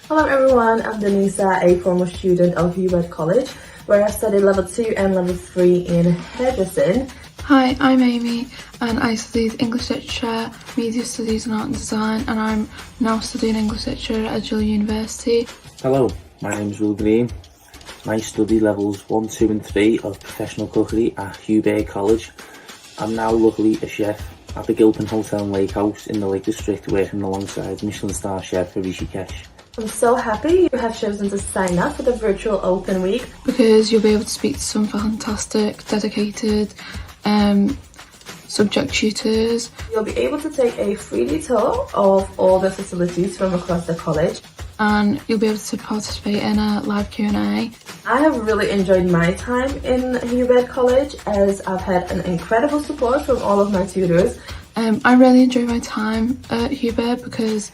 Hello everyone, I'm Denisa, a former student of Hubert College, where I studied level 2 and level 3 in hairdressing. Hi, I'm Amy and I studied English Literature, Media Studies and Art and Design, and I'm now studying English Literature at Edinburgh University. Hello, my name is Will Green. I study levels 1, 2 and 3 of professional cookery at Hubert College. I'm now luckily a chef at the Gilpin Hotel and Lake House in the Lake District, working alongside Michelin star chef Rishikesh. I'm so happy you have chosen to sign up for the virtual open week, because you'll be able to speak to some fantastic, dedicated subject tutors. You'll be able to take a 3D tour of all the facilities from across the college. And you'll be able to participate in a live Q&A. I have really enjoyed my time in Hubert College, as I've had an incredible support from all of my tutors. I really enjoyed my time at Hubert because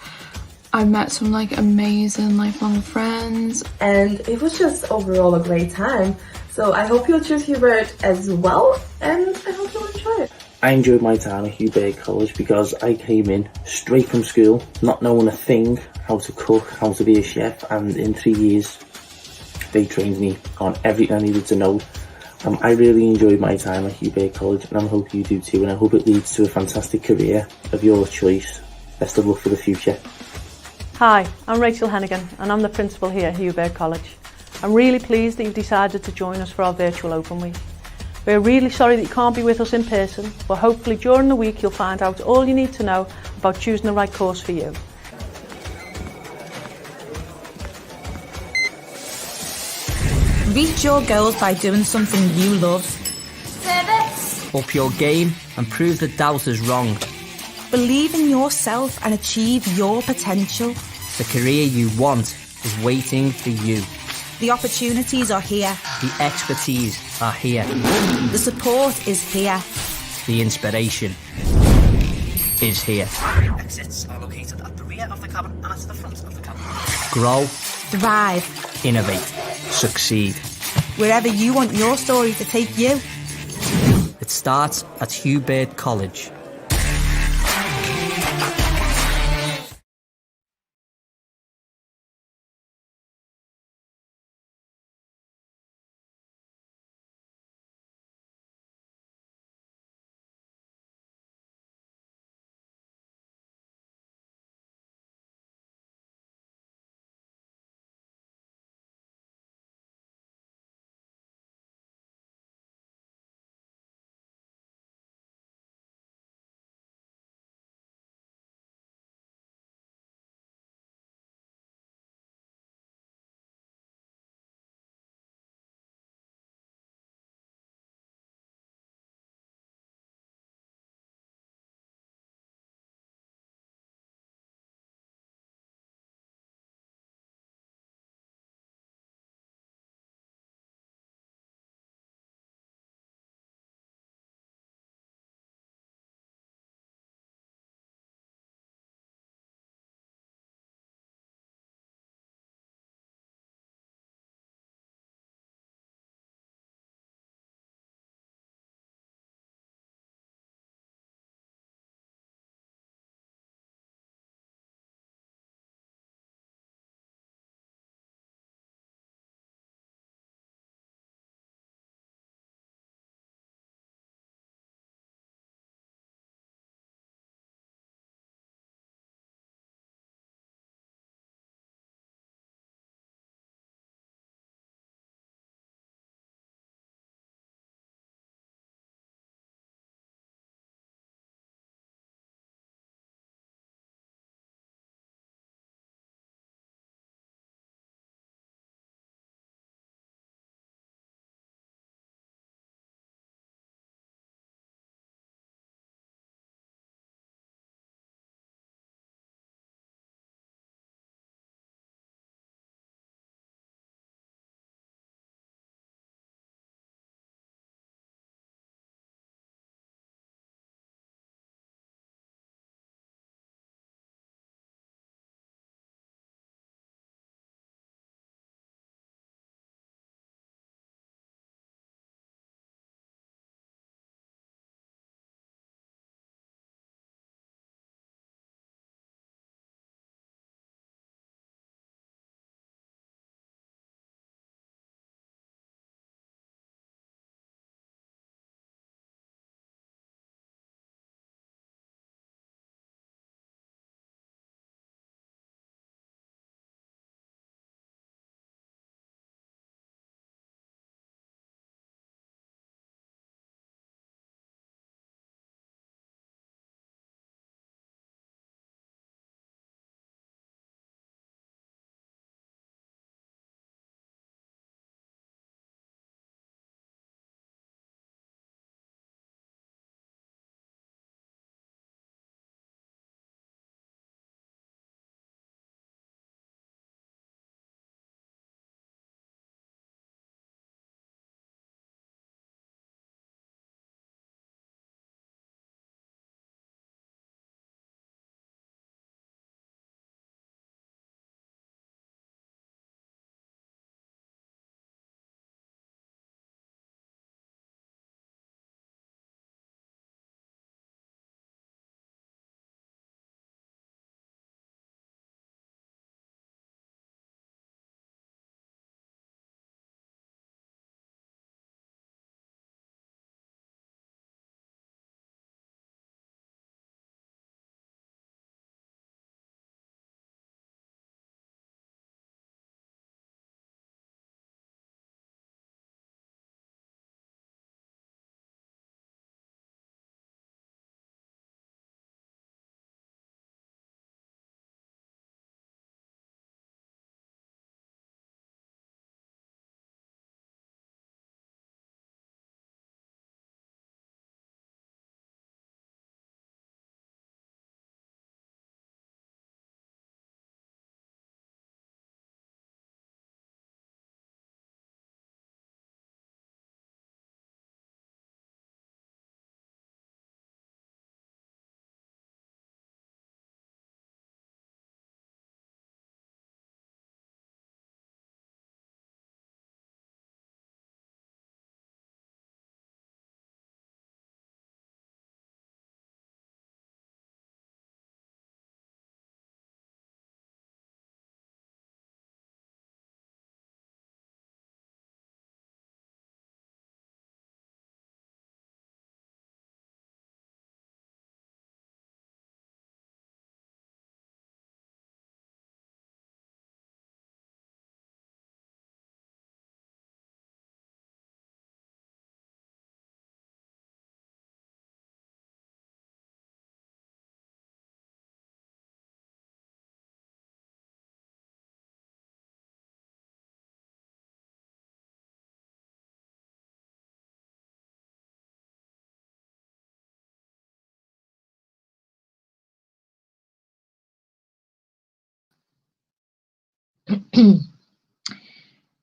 I met some amazing lifelong friends. And it was just overall a great time. So I hope you'll choose Hubert as well, and I hope you'll enjoy it. I enjoyed my time at Hubert College because I came in straight from school, not knowing a thing, how to cook, how to be a chef, and in 3 years they trained me on everything I needed to know. I really enjoyed my time at Hubert College, and I hope you do too, and I hope it leads to a fantastic career of your choice. Best of luck for the future. Hi, I'm Rachel Hennigan and I'm the principal here at Hubert College. I'm really pleased that you've decided to join us for our virtual open week. We're really sorry that you can't be with us in person, but hopefully during the week you'll find out all you need to know about choosing the right course for you. Reach your goals by doing something you love. Service. Up your game and prove the doubters wrong. Believe in yourself and achieve your potential. The career you want is waiting for you. The opportunities are here. The expertise are here. The support is here. The inspiration is here. Exits are located at the rear of the cabin and at the front of the cabin. Grow, Thrive. innovate, succeed. Wherever you want your story to take you. It starts at Hubert College.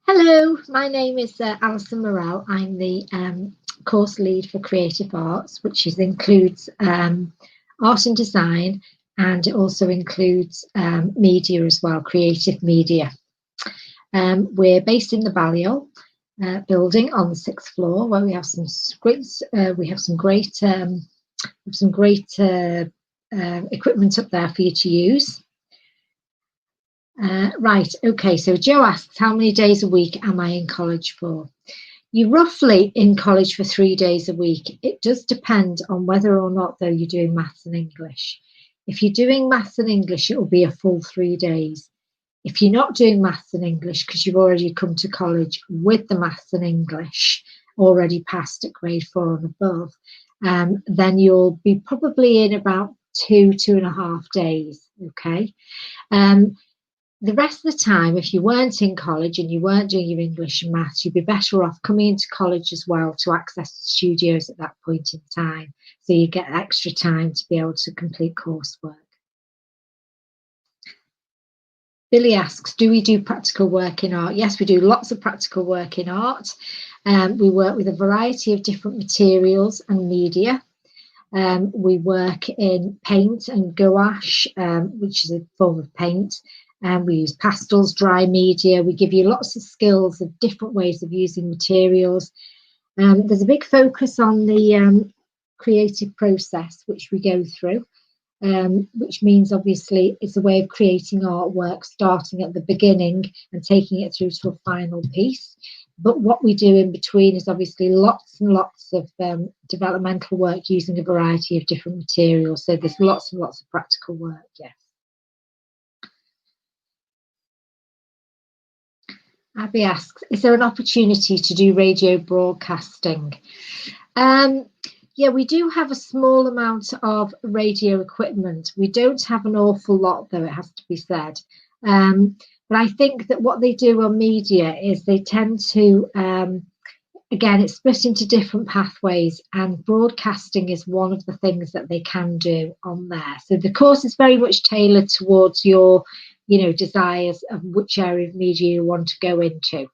Hello, my name is Allison Morrell. I'm the course lead for Creative Arts, which includes art and design, and it also includes media as well, creative media. We're based in the Balliol building on the 6th floor, where we have some great equipment up there for you to use. Right, okay, so Joe asks, how many days a week am I in college for? You're roughly in college for 3 days a week. It does depend on whether or not, though, you're doing maths and English. If you're doing maths and English, it will be a full 3 days. If you're not doing maths and English, because you've already come to college with the maths and English already passed at grade 4 and above, then you'll be probably in about 2.5 days, okay? The rest of the time, if you weren't in college and you weren't doing your English and maths, you'd be better off coming into college as well to access the studios at that point in time. So you get extra time to be able to complete coursework. Billy asks, do we do practical work in art? Yes, we do lots of practical work in art. We work with a variety of different materials and media. We work in paint and gouache, which is a form of paint. We use pastels, dry media. We give you lots of skills of different ways of using materials. There's a big focus on the creative process, which we go through, which means obviously it's a way of creating artwork, starting at the beginning and taking it through to a final piece. But what we do in between is obviously lots and lots of developmental work using a variety of different materials. So there's lots and lots of practical work, yes. Abby asks, is there an opportunity to do radio broadcasting? Yeah, we do have a small amount of radio equipment. We don't have an awful lot, though, it has to be said. But I think that what they do on media is they tend to, again, it's split into different pathways, and broadcasting is one of the things that they can do on there. So the course is very much tailored towards your, desires of which area of media you want to go into.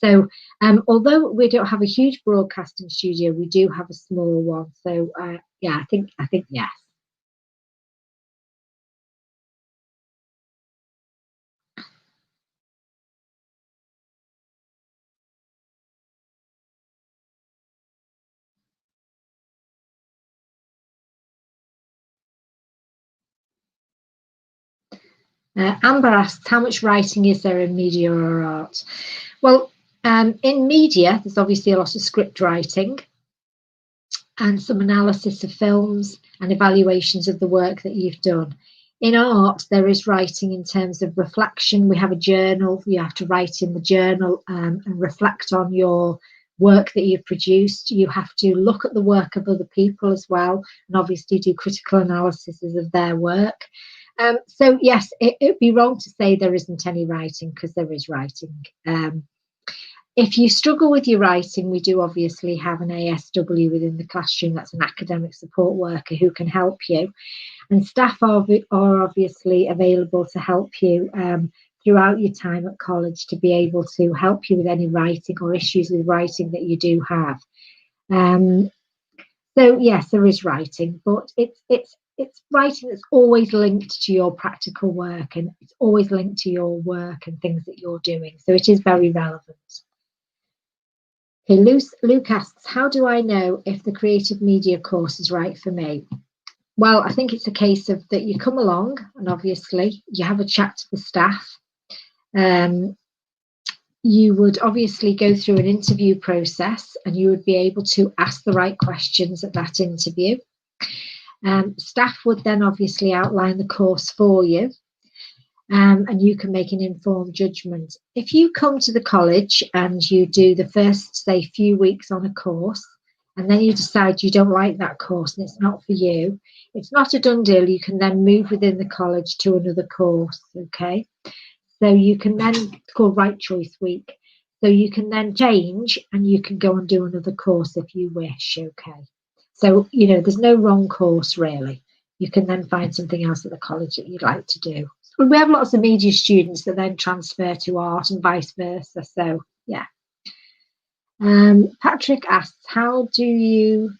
So although we don't have a huge broadcasting studio, we do have a small one. So yeah, I think yes. Amber asks, how much writing is there in media or art? Well, in media, there's obviously a lot of script writing and some analysis of films and evaluations of the work that you've done. In art, there is writing in terms of reflection. We have a journal. You have to write in the journal and reflect on your work that you've produced. You have to look at the work of other people as well, and obviously do critical analysis of their work. So yes, it'd be wrong to say there isn't any writing, because there is writing. If you struggle with your writing, we do obviously have an ASW within the classroom. That's an academic support worker who can help you. And staff are obviously available to help you throughout your time at college to be able to help you with any writing or issues with writing that you do have. So yes, there is writing, but it's writing that's always linked to your practical work, and it's always linked to your work and things that you're doing. So it is very relevant. Okay, Luke asks, how do I know if the creative media course is right for me? Well, I think it's a case of that you come along and obviously you have a chat to the staff. You would obviously go through an interview process, and you would be able to ask the right questions at that interview. Staff would then obviously outline the course for you, and you can make an informed judgment. If you come to the college and you do the first, say, few weeks on a course, and then you decide you don't like that course and it's not for you, it's not a done deal. You can then move within the college to another course, okay? So you can then, it's called Right Choice Week. So you can then change and you can go and do another course if you wish, okay? So, there's no wrong course really. you can then find something else at the college that you'd like to do. So we have lots of media students that then transfer to art and vice versa. So yeah. Patrick asks, how old do you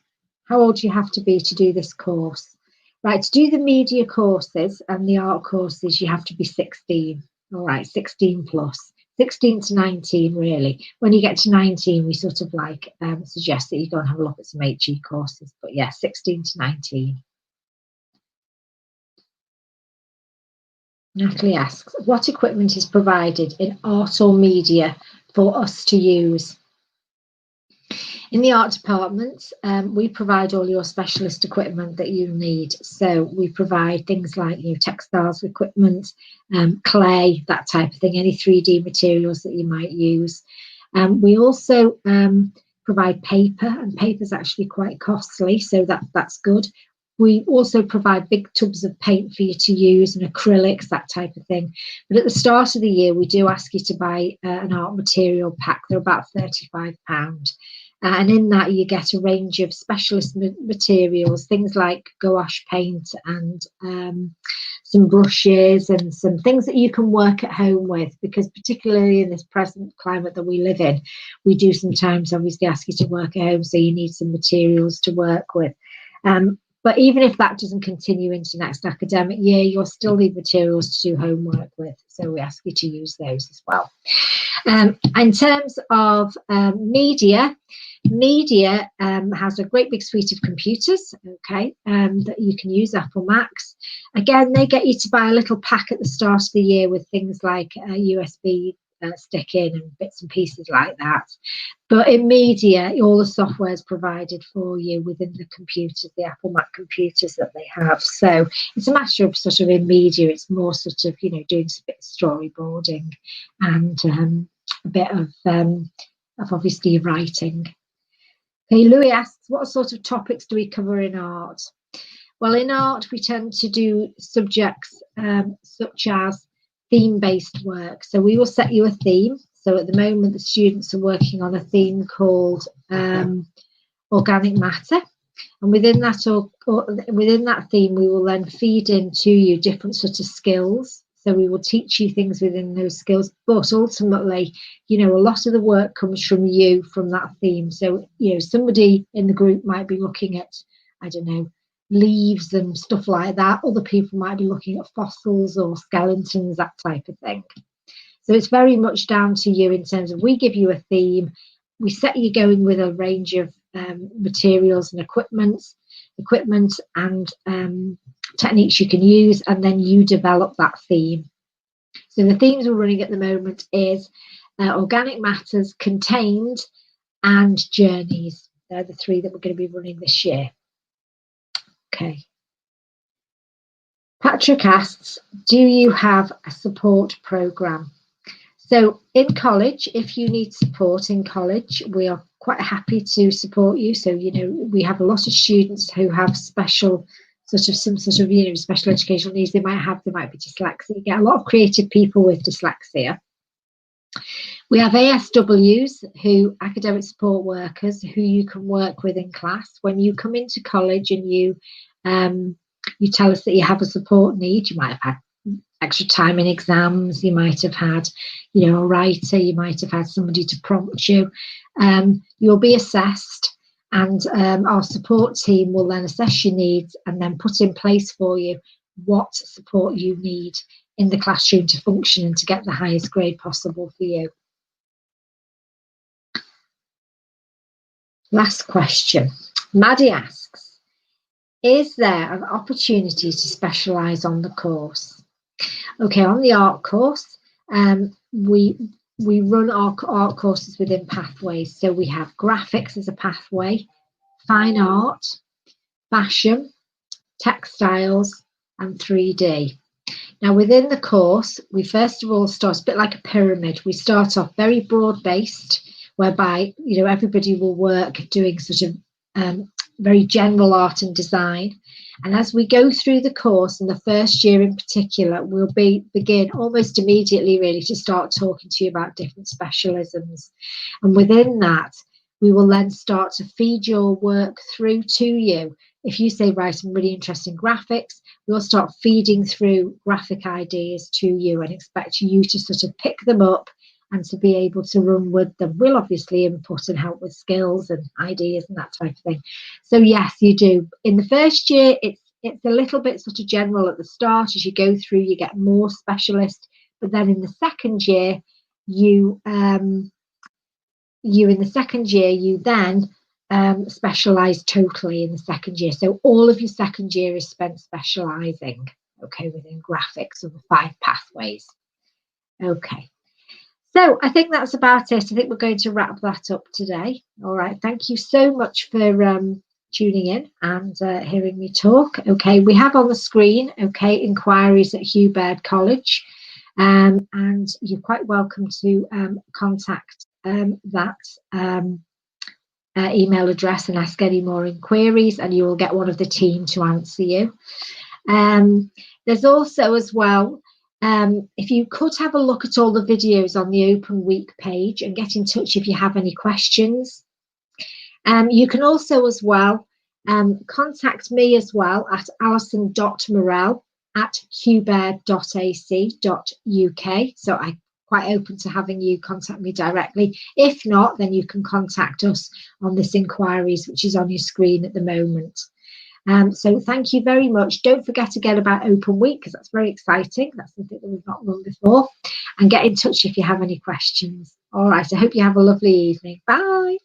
have to be to do this course? Right, to do the media courses and the art courses, you have to be 16. All right, 16 plus. 16 to 19, really. When you get to 19, we sort of like suggest that you go and have a look at some HE courses. But yeah, 16 to 19. Natalie asks, what equipment is provided in art or media for us to use? In the art department, we provide all your specialist equipment that you need. So we provide things like textiles equipment, clay, that type of thing, any 3D materials that you might use. We also provide paper, and paper is actually quite costly, so that's good. We also provide big tubs of paint for you to use and acrylics, that type of thing. But at the start of the year, we do ask you to buy an art material pack. They're about £35. And in that, you get a range of specialist materials, things like gouache paint and some brushes and some things that you can work at home with, because particularly in this present climate that we live in, we do sometimes obviously ask you to work at home, so you need some materials to work with. But even if that doesn't continue into next academic year, you'll still need materials to do homework with. So we ask you to use those as well. In terms of media has a great big suite of computers, okay, that you can use, Apple Macs. Again, they get you to buy a little pack at the start of the year with things like USB stick in and bits and pieces like that. But in media, all the software is provided for you within the computers, the Apple Mac computers that they have. So it's a matter of sort of in media, it's more sort of, doing a bit of storyboarding and a bit of obviously writing. Okay, Louis asks, what sort of topics do we cover in art? Well, in art, we tend to do subjects such as theme-based work. So we will set you a theme. So at the moment, the students are working on a theme called organic matter. And within that theme, we will then feed into you different sort of skills. So we will teach you things within those skills. But ultimately, a lot of the work comes from you, from that theme. So, somebody in the group might be looking at, I don't know, leaves and stuff like that. Other people might be looking at fossils or skeletons, that type of thing. So it's very much down to you in terms of, we give you a theme, we set you going with a range of materials and equipment and techniques you can use, and then you develop that theme. So the themes we're running at the moment is organic matters, contained, and journeys. They're the three that we're going to be running this year. Okay. Patrick asks, do you have a support programme? So in college, if you need support in college, we are quite happy to support you. So, we have a lot of students who have special special educational needs. They might be dyslexia. You get a lot of creative people with dyslexia. We have ASWs, academic support workers, who you can work with in class. When you come into college and you tell us that you have a support need, you might have had extra time in exams, you might have had, a writer, you might have had somebody to prompt you. You'll be assessed, and our support team will then assess your needs and then put in place for you what support you need in the classroom to function and to get the highest grade possible for you. Last question. Maddie asks, is there an opportunity to specialise on the course? Okay, on the art course, we run our art courses within pathways. So we have graphics as a pathway, fine art, fashion, textiles, and 3D. Now, within the course, we first of all start a bit like a pyramid. We start off very broad-based, whereby everybody will work doing sort of very general art and design. And as we go through the course, in the first year in particular, we'll begin almost immediately really to start talking to you about different specialisms. And within that, we will then start to feed your work through to you if you say, right, I'm really interested in graphics, we'll start feeding through graphic ideas to you and expect you to sort of pick them up and to be able to run with them. We'll obviously input and help with skills and ideas and that type of thing. So yes, you do. In the first year, it's a little bit sort of general at the start. As you go through, you get more specialist, but then in the second year, you then specialise totally in the second year. So all of your second year is spent specialising, okay, within graphics of the 5 pathways. Okay. So I think that's about it. I think we're going to wrap that up today. All right. Thank you so much for tuning in and hearing me talk. Okay. We have on the screen, okay, inquiries at Hugh Baird College. And you're quite welcome to contact that email address and ask any more inquiries, and you will get one of the team to answer you. There's also as well, if you could have a look at all the videos on the Open Week page and get in touch if you have any questions. You can also as well contact me as well at alison.morrell@hughbaird.ac.uk. So I'm quite open to having you contact me directly. If not, then you can contact us on this inquiries, which is on your screen at the moment. So thank you very much. Don't forget again about Open Week, because that's very exciting. That's something that we've not run before. And get in touch if you have any questions. All right, I hope you have a lovely evening. Bye.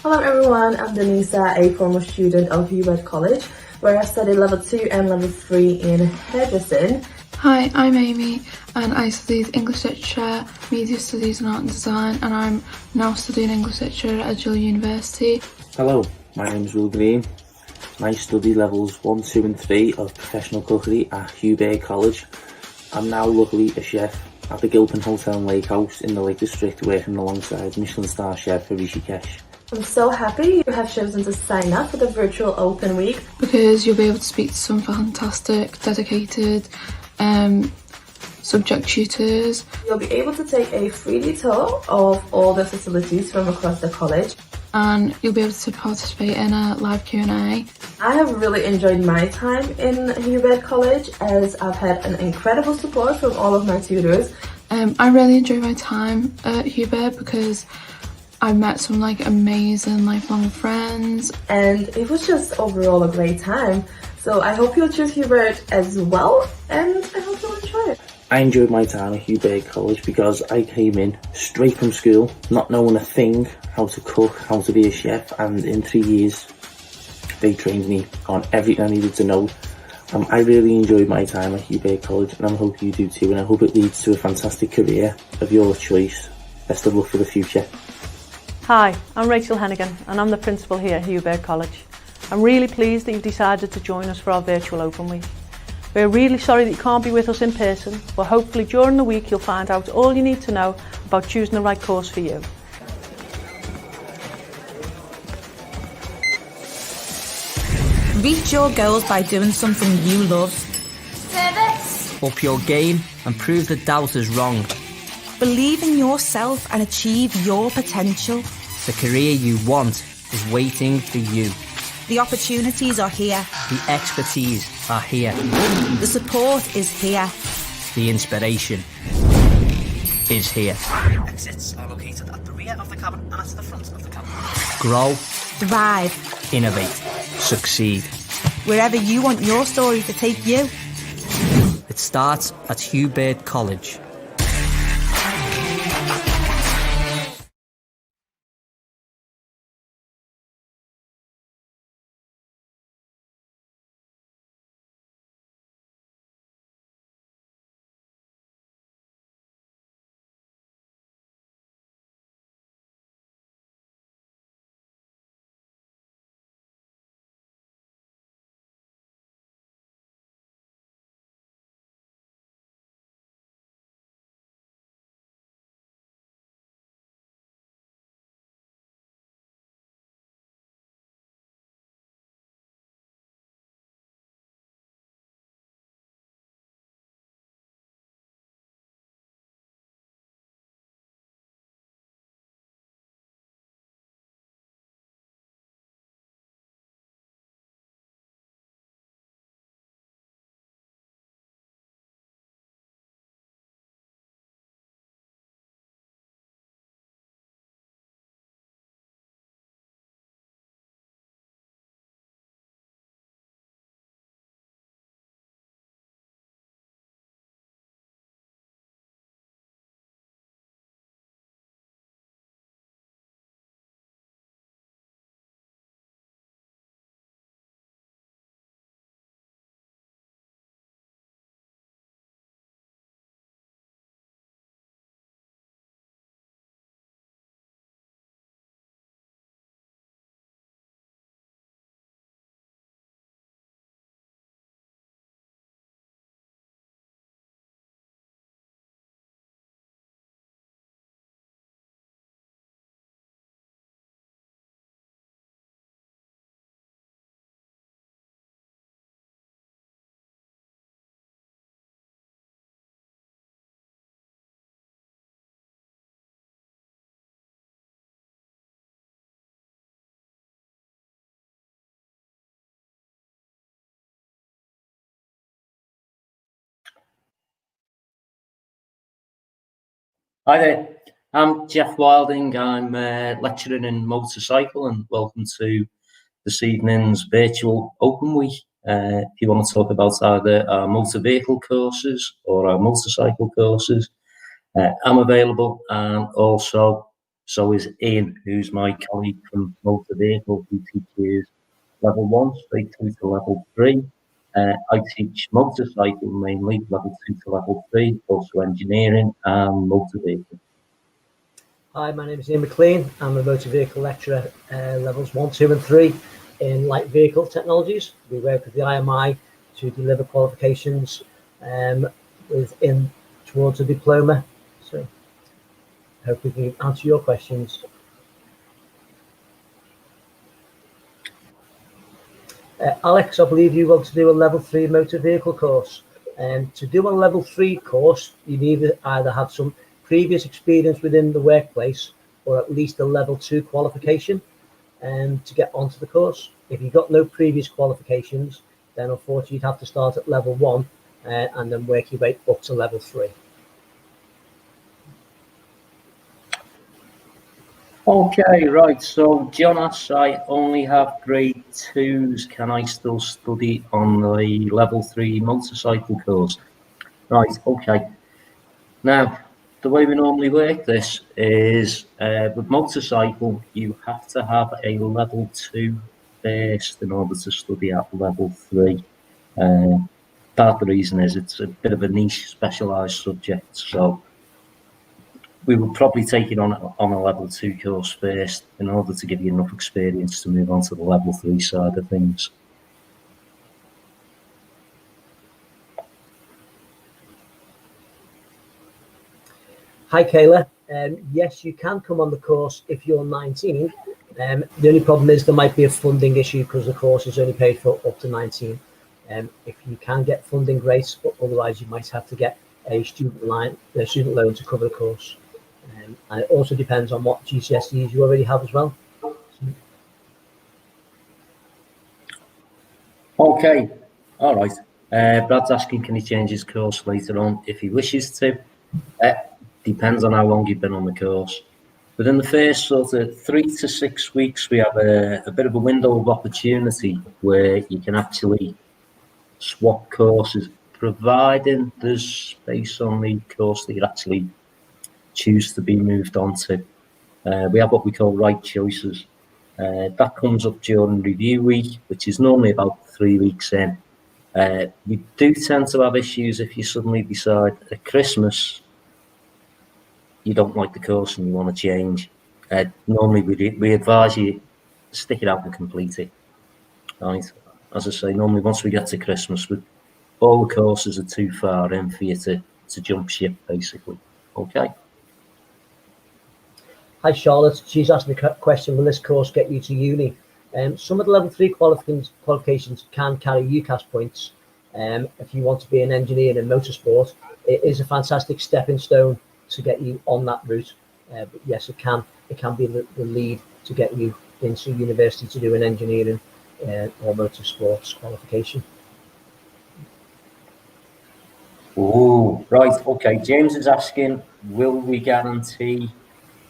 Hello everyone, I'm Denisa, a former student of Hubert College, where I studied level 2 and level 3 in hairdressing. Hi, I'm Amy and I studied English Literature, Media Studies and Art and Design, and I'm now studying English Literature at Agile University. Hello, my name is Will Green. I study levels 1, 2 and 3 of professional cookery at Hubert College. I'm now luckily a chef at the Gilpin Hotel and Lake House in the Lake District, working alongside Michelin star chef Rishikesh. I'm so happy you have chosen to sign up for the virtual open week, because you'll be able to speak to some fantastic, dedicated subject tutors. You'll be able to take a 3D tour of all the facilities from across the college. And you'll be able to participate in a live Q&A. I have really enjoyed my time in Hubert College, as I've had an incredible support from all of my tutors. I really enjoyed my time at Hubert because I met some amazing lifelong friends. And it was just overall a great time. So I hope you'll choose Hubert as well, and I hope you'll enjoy it. I enjoyed my time at Hubert College because I came in straight from school, not knowing a thing, how to cook, how to be a chef, and in 3 years they trained me on everything I needed to know. I really enjoyed my time at Hubert College, and I hope you do too, and I hope it leads to a fantastic career of your choice. Best of luck for the future. Hi, I'm Rachel Hennigan and I'm the principal here at Hubert College. I'm really pleased that you've decided to join us for our virtual open week. We're really sorry that you can't be with us in person, but hopefully during the week you'll find out all you need to know about choosing the right course for you. Reach your goals by doing something you love. Service. Up your game and prove the doubters wrong. Believe in yourself and achieve your potential. The career you want is waiting for you. The opportunities are here. The expertise are here. The support is here. The inspiration is here. Exits are located at the rear of the cabin and at the front of the cabin. Grow, Thrive. innovate, succeed. Wherever you want your story to take you. It starts at Hubert College. Hi there, I'm Jeff Wilding. I'm lecturing in motorcycle, and welcome to this evening's virtual open week. If you want to talk about either our motor vehicle courses or our motorcycle courses, I'm available, and also So is Ian, who's my colleague from motor vehicle, who teaches level 1 straight through to level 3. I teach motorcycle mainly, level 2 to level 3, also engineering and motor vehicle. Hi, my name is Ian McLean. I'm a motor vehicle lecturer, levels 1, 2 and 3 in light vehicle technologies. We work with the IMI to deliver qualifications towards a diploma. So I hope we can answer your questions. Alex, I believe you want to do a level 3 motor vehicle course. To do a level 3 course, you need either have some previous experience within the workplace or at least a level 2 qualification to get onto the course. If you've got no previous qualifications, then unfortunately you'd have to start at level 1 and then work your way up to level 3. Okay, right, so Jonas, I only have grade 2s. Can I still study on the level 3 motorcycle course? Right, okay. Now, the way we normally work this is with motorcycle, you have to have a level 2 first in order to study at level 3. Part of the reason is it's a bit of a niche specialised subject, so we will probably take it on a level 2 course first in order to give you enough experience to move on to the level 3 side of things. Hi, Kayla. Yes, you can come on the course if you're 19. The only problem is there might be a funding issue because the course is only paid for up to 19. If you can get funding, great, but otherwise you might have to get a student loan to cover the course. And it also depends on what GCSEs you already have as well. Okay, all right. Brad's asking, can he change his course later on if he wishes to? Depends on how long you've been on the course. Within the first sort of 3 to 6 weeks, we have a bit of a window of opportunity where you can actually swap courses, providing there's space on the course that you actually choose to be moved on to. We have what we call right choices. That comes up during review week, which is normally about 3 weeks in. We do tend to have issues if you suddenly decide at Christmas you don't like the course and you want to change. Normally we advise you stick it out and complete it. Right? As I say, normally once we get to Christmas, all the courses are too far in for you to jump ship, basically. Okay. Hi, Charlotte. She's asking the question, will this course get you to uni? Some of the level 3 qualifications can carry UCAS points. If you want to be an engineer in motorsport, it is a fantastic stepping stone to get you on that route. But yes, it can be the lead to get you into university to do an engineering or motorsports qualification. Oh, right. Okay. James is asking, will we guarantee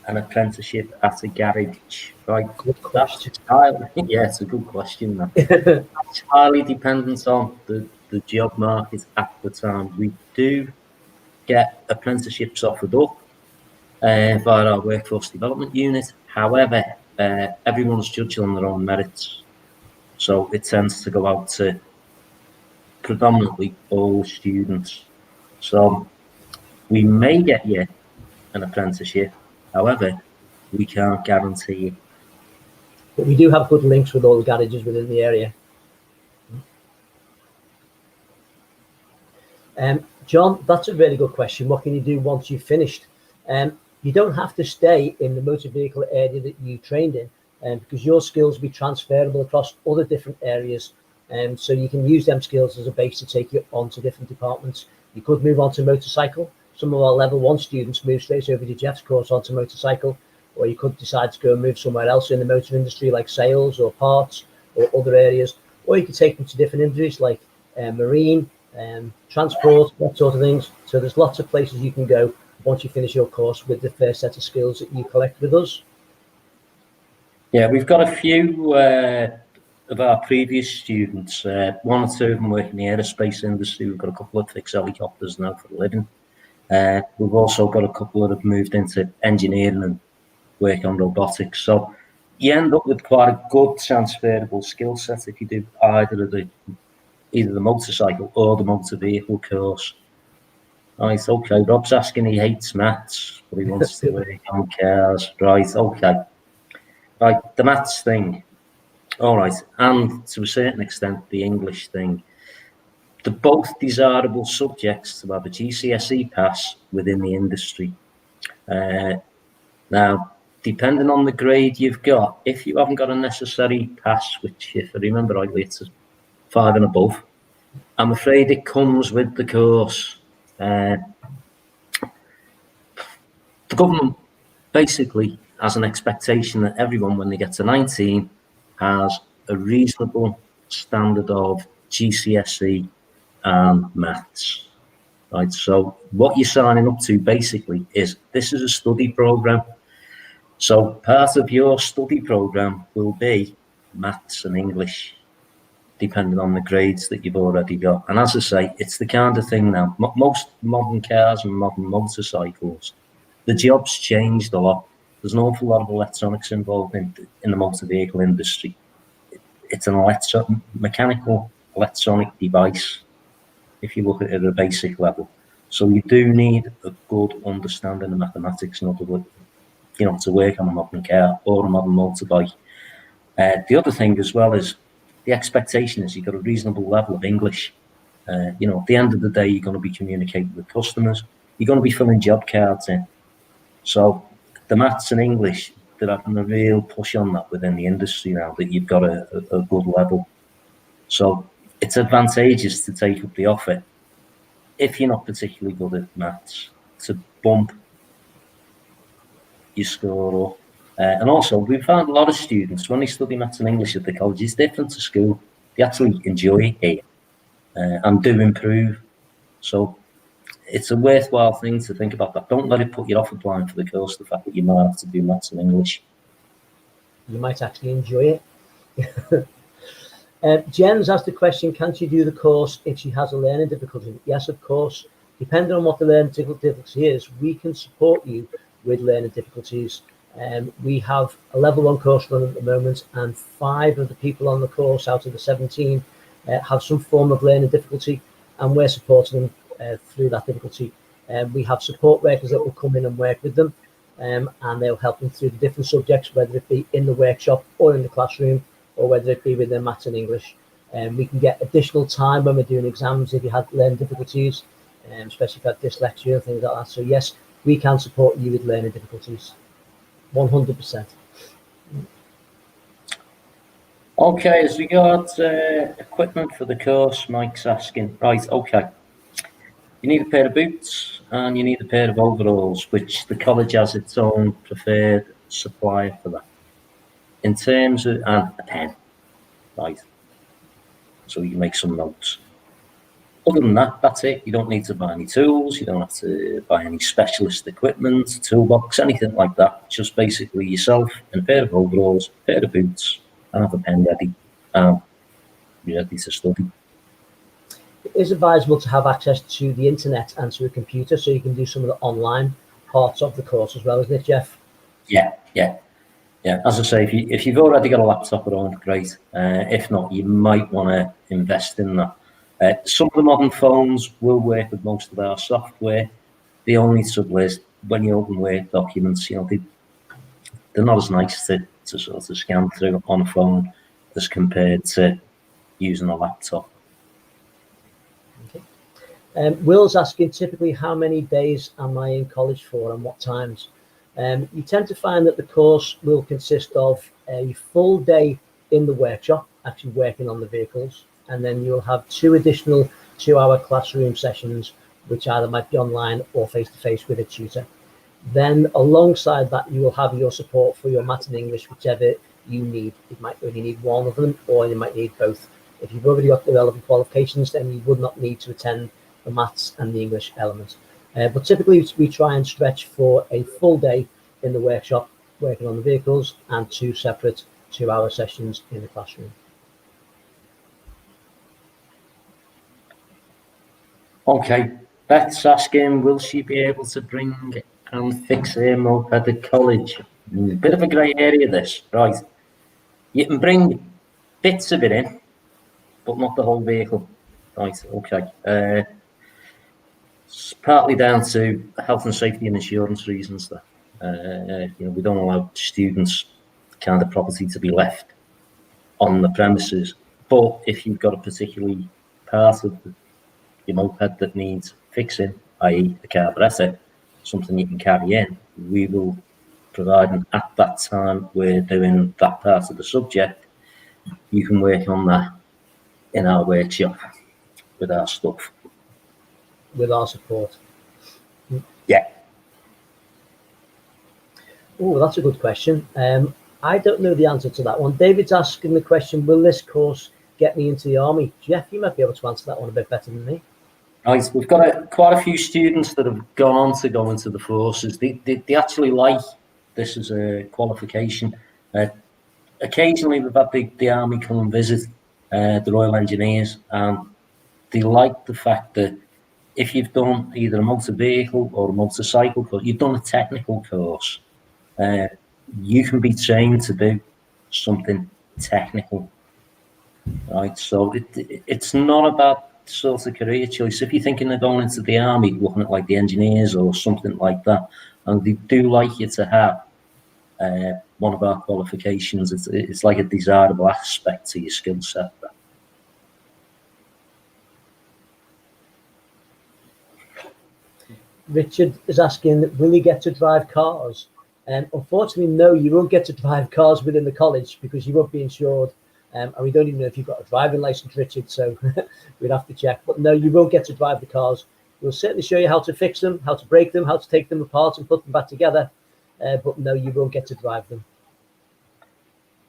an apprenticeship at a garage? Right. Good question. Yeah, it's a good question. That's highly dependent on the job market at the time. We do get apprenticeships offered up via our workforce development unit. However, everyone's judged on their own merits. So it tends to go out to predominantly all students. So we may get you an apprenticeship, however, we can't guarantee it. But we do have good links with all the garages within the area. John, that's a really good question. What can you do once you've finished? You don't have to stay in the motor vehicle area that you trained in because your skills will be transferable across other different areas. So you can use them skills as a base to take you on to different departments. You could move on to motorcycle. Some of our level 1 students move straight over to Jeff's course onto motorcycle, or you could decide to go and move somewhere else in the motor industry like sales or parts or other areas, or you could take them to different industries like marine, transport, that sort of things. So there's lots of places you can go once you finish your course with the first set of skills that you collect with us. Yeah, we've got a few of our previous students, 1 or 2 of them work in the aerospace industry. We've got a couple of fixed helicopters now for a living. We've also got a couple that have moved into engineering and work on robotics. So you end up with quite a good transferable skill set if you do either the motorcycle or the motor vehicle course. Right, okay. Rob's asking he hates maths, but he wants to work on cars. Right, okay. Right, the maths thing. All right, and to a certain extent, the English thing. They're both desirable subjects to have a GCSE pass within the industry. Now, depending on the grade you've got, if you haven't got a necessary pass, which if I remember rightly, it's a 5 and above, I'm afraid it comes with the course. The government basically has an expectation that everyone, when they get to 19, has a reasonable standard of GCSE and maths. Right, so what you're signing up to basically is this is a study program. So part of your study program will be maths and English, depending on the grades that you've already got. And as I say, it's the kind of thing now, most modern cars and modern motorcycles, the job's changed a lot. There's an awful lot of electronics involved in the motor vehicle industry. It's an mechanical electronic device, if you look at it at a basic level. So you do need a good understanding of mathematics in order to work on a modern car or a modern motorbike. The other thing as well is the expectation is you've got a reasonable level of English. At the end of the day, you're going to be communicating with customers. You're going to be filling job cards in. So the maths and English, they're having a real push on that within the industry now that you've got a good level. So it's advantageous to take up the offer if you're not particularly good at maths to bump your score up. And also, we've found a lot of students, when they study maths and English at the college, it's different to school. They actually enjoy it and do improve. So it's a worthwhile thing to think about that. Don't let it put you off applying for the course, the fact that you might have to do maths and English. You might actually enjoy it. Jen's asked the question, can she do the course if she has a learning difficulty? Yes, of course. Depending on what the learning difficulty is, we can support you with learning difficulties. We have a level 1 course running at the moment, and 5 of the people on the course out of the 17 have some form of learning difficulty, and we're supporting them through that difficulty. We have support workers that will come in and work with them, and they'll help them through the different subjects, whether it be in the workshop or in the classroom, or whether it be with their maths and English. We can get additional time when we're doing exams if you have learning difficulties, especially if you have dyslexia and things like that. So yes, we can support you with learning difficulties, 100%. Okay, as regards equipment for the course, Mike's asking. Right, okay. You need a pair of boots and you need a pair of overalls, which the college has its own preferred supplier for that. In terms of, and a pen, right? So you can make some notes. Other than that, that's it. You don't need to buy any tools. You don't have to buy any specialist equipment, toolbox, anything like that. Just basically yourself and a pair of overalls, a pair of boots, and have a pen ready. You're ready to study. It is advisable to have access to the internet and to a computer so you can do some of the online parts of the course as well, isn't it, Jeff? Yeah. As I say, if you've already got a laptop at home, great. If not, you might want to invest in that. Some of the modern phones will work with most of our software. The only trouble is when you open Word documents, they're not as nice to sort of scan through on a phone as compared to using a laptop. Will's asking, typically how many days am I in college for and what times? You tend to find that the course will consist of a full day in the workshop, actually working on the vehicles, and then you'll have 2 additional 2-hour classroom sessions, which either might be online or face-to-face with a tutor. Then alongside that, you will have your support for your maths and English, whichever you need. You might only need one of them, or you might need both. If you've already got the relevant qualifications, then you would not need to attend the maths and the English element. But typically we try and stretch for a full day in the workshop working on the vehicles and 2 separate 2-hour sessions in the classroom. Okay, Beth's asking, will she be able to bring and fix her moped at college? A bit of a grey area, this, right? You can bring bits of it in, but not the whole vehicle. Right, okay. It's partly down to health and safety and insurance reasons that we don't allow students kind of property to be left on the premises. But if you've got a particularly part of your moped that needs fixing, i.e. the carburetor, something you can carry in, we will provide, and at that time we're doing that part of the subject, you can work on that in our workshop with our stuff. With our support. Yeah. Oh, that's a good question. I don't know the answer to that one. David's asking the question, will this course get me into the army? Jeff, you might be able to answer that one a bit better than me. Right, we've got quite a few students that have gone on to go into the forces. They actually like this as a qualification. Occasionally we've had the army come and visit the Royal Engineers, and they like the fact that if you've done either a motor vehicle or a motorcycle course, you've done a technical course, you can be trained to do something technical, right? So it's not about sort of career choice. If you're thinking of going into the army, looking at like the engineers or something like that, and they do like you to have one of our qualifications, it's like a desirable aspect to your skill set. Richard is asking, will you get to drive cars? Unfortunately, no, you won't get to drive cars within the college because you won't be insured. And we don't even know if you've got a driving license, Richard, so we'd have to check. But no, you won't get to drive the cars. We'll certainly show you how to fix them, how to break them, how to take them apart and put them back together. But no, you won't get to drive them.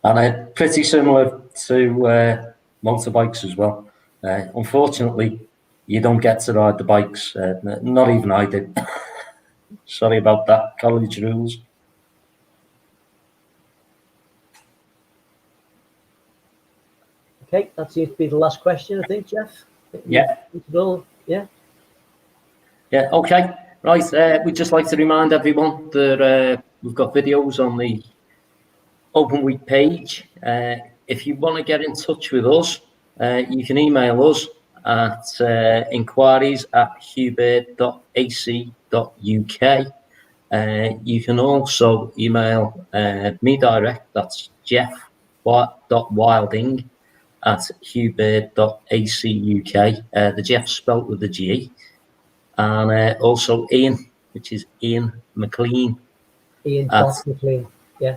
And pretty similar to motorbikes as well. Unfortunately, you don't get to ride the bikes. Not even I did. Sorry about that. College rules. Okay, that seems to be the last question, I think, Jeff. Yeah. Yeah. Yeah, okay. Right, we'd just like to remind everyone that we've got videos on the Open Week page. If you want to get in touch with us, you can email us at inquiries@hubert.ac.uk. You can also email me direct, that's jeff.wilding@hubert.ac.uk. The Jeff spelt with the G. And also Ian, which is Ian McLean. Ian McLean, yeah.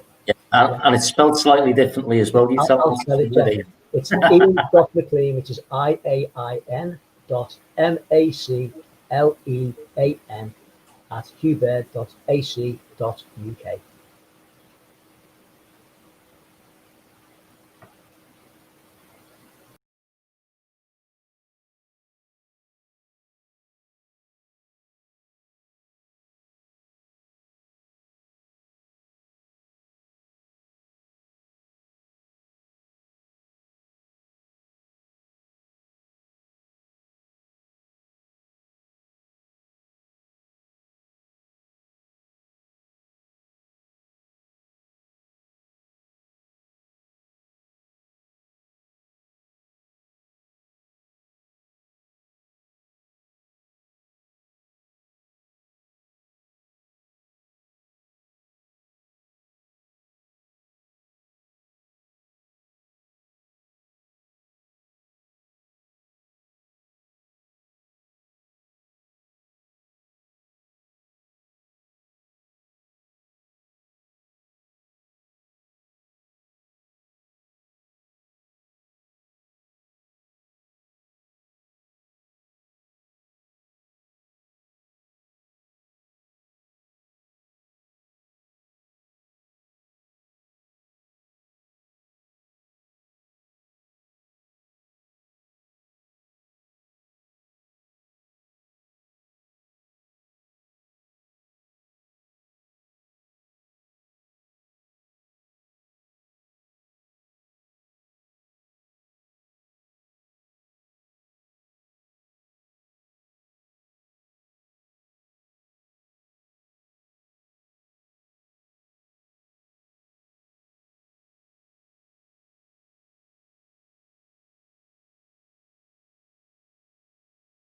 And it's spelled slightly differently as well. I'll spell it, Jeff. It's Ian.McLean, which is IAIN.MACLEAN @hubert.ac.uk.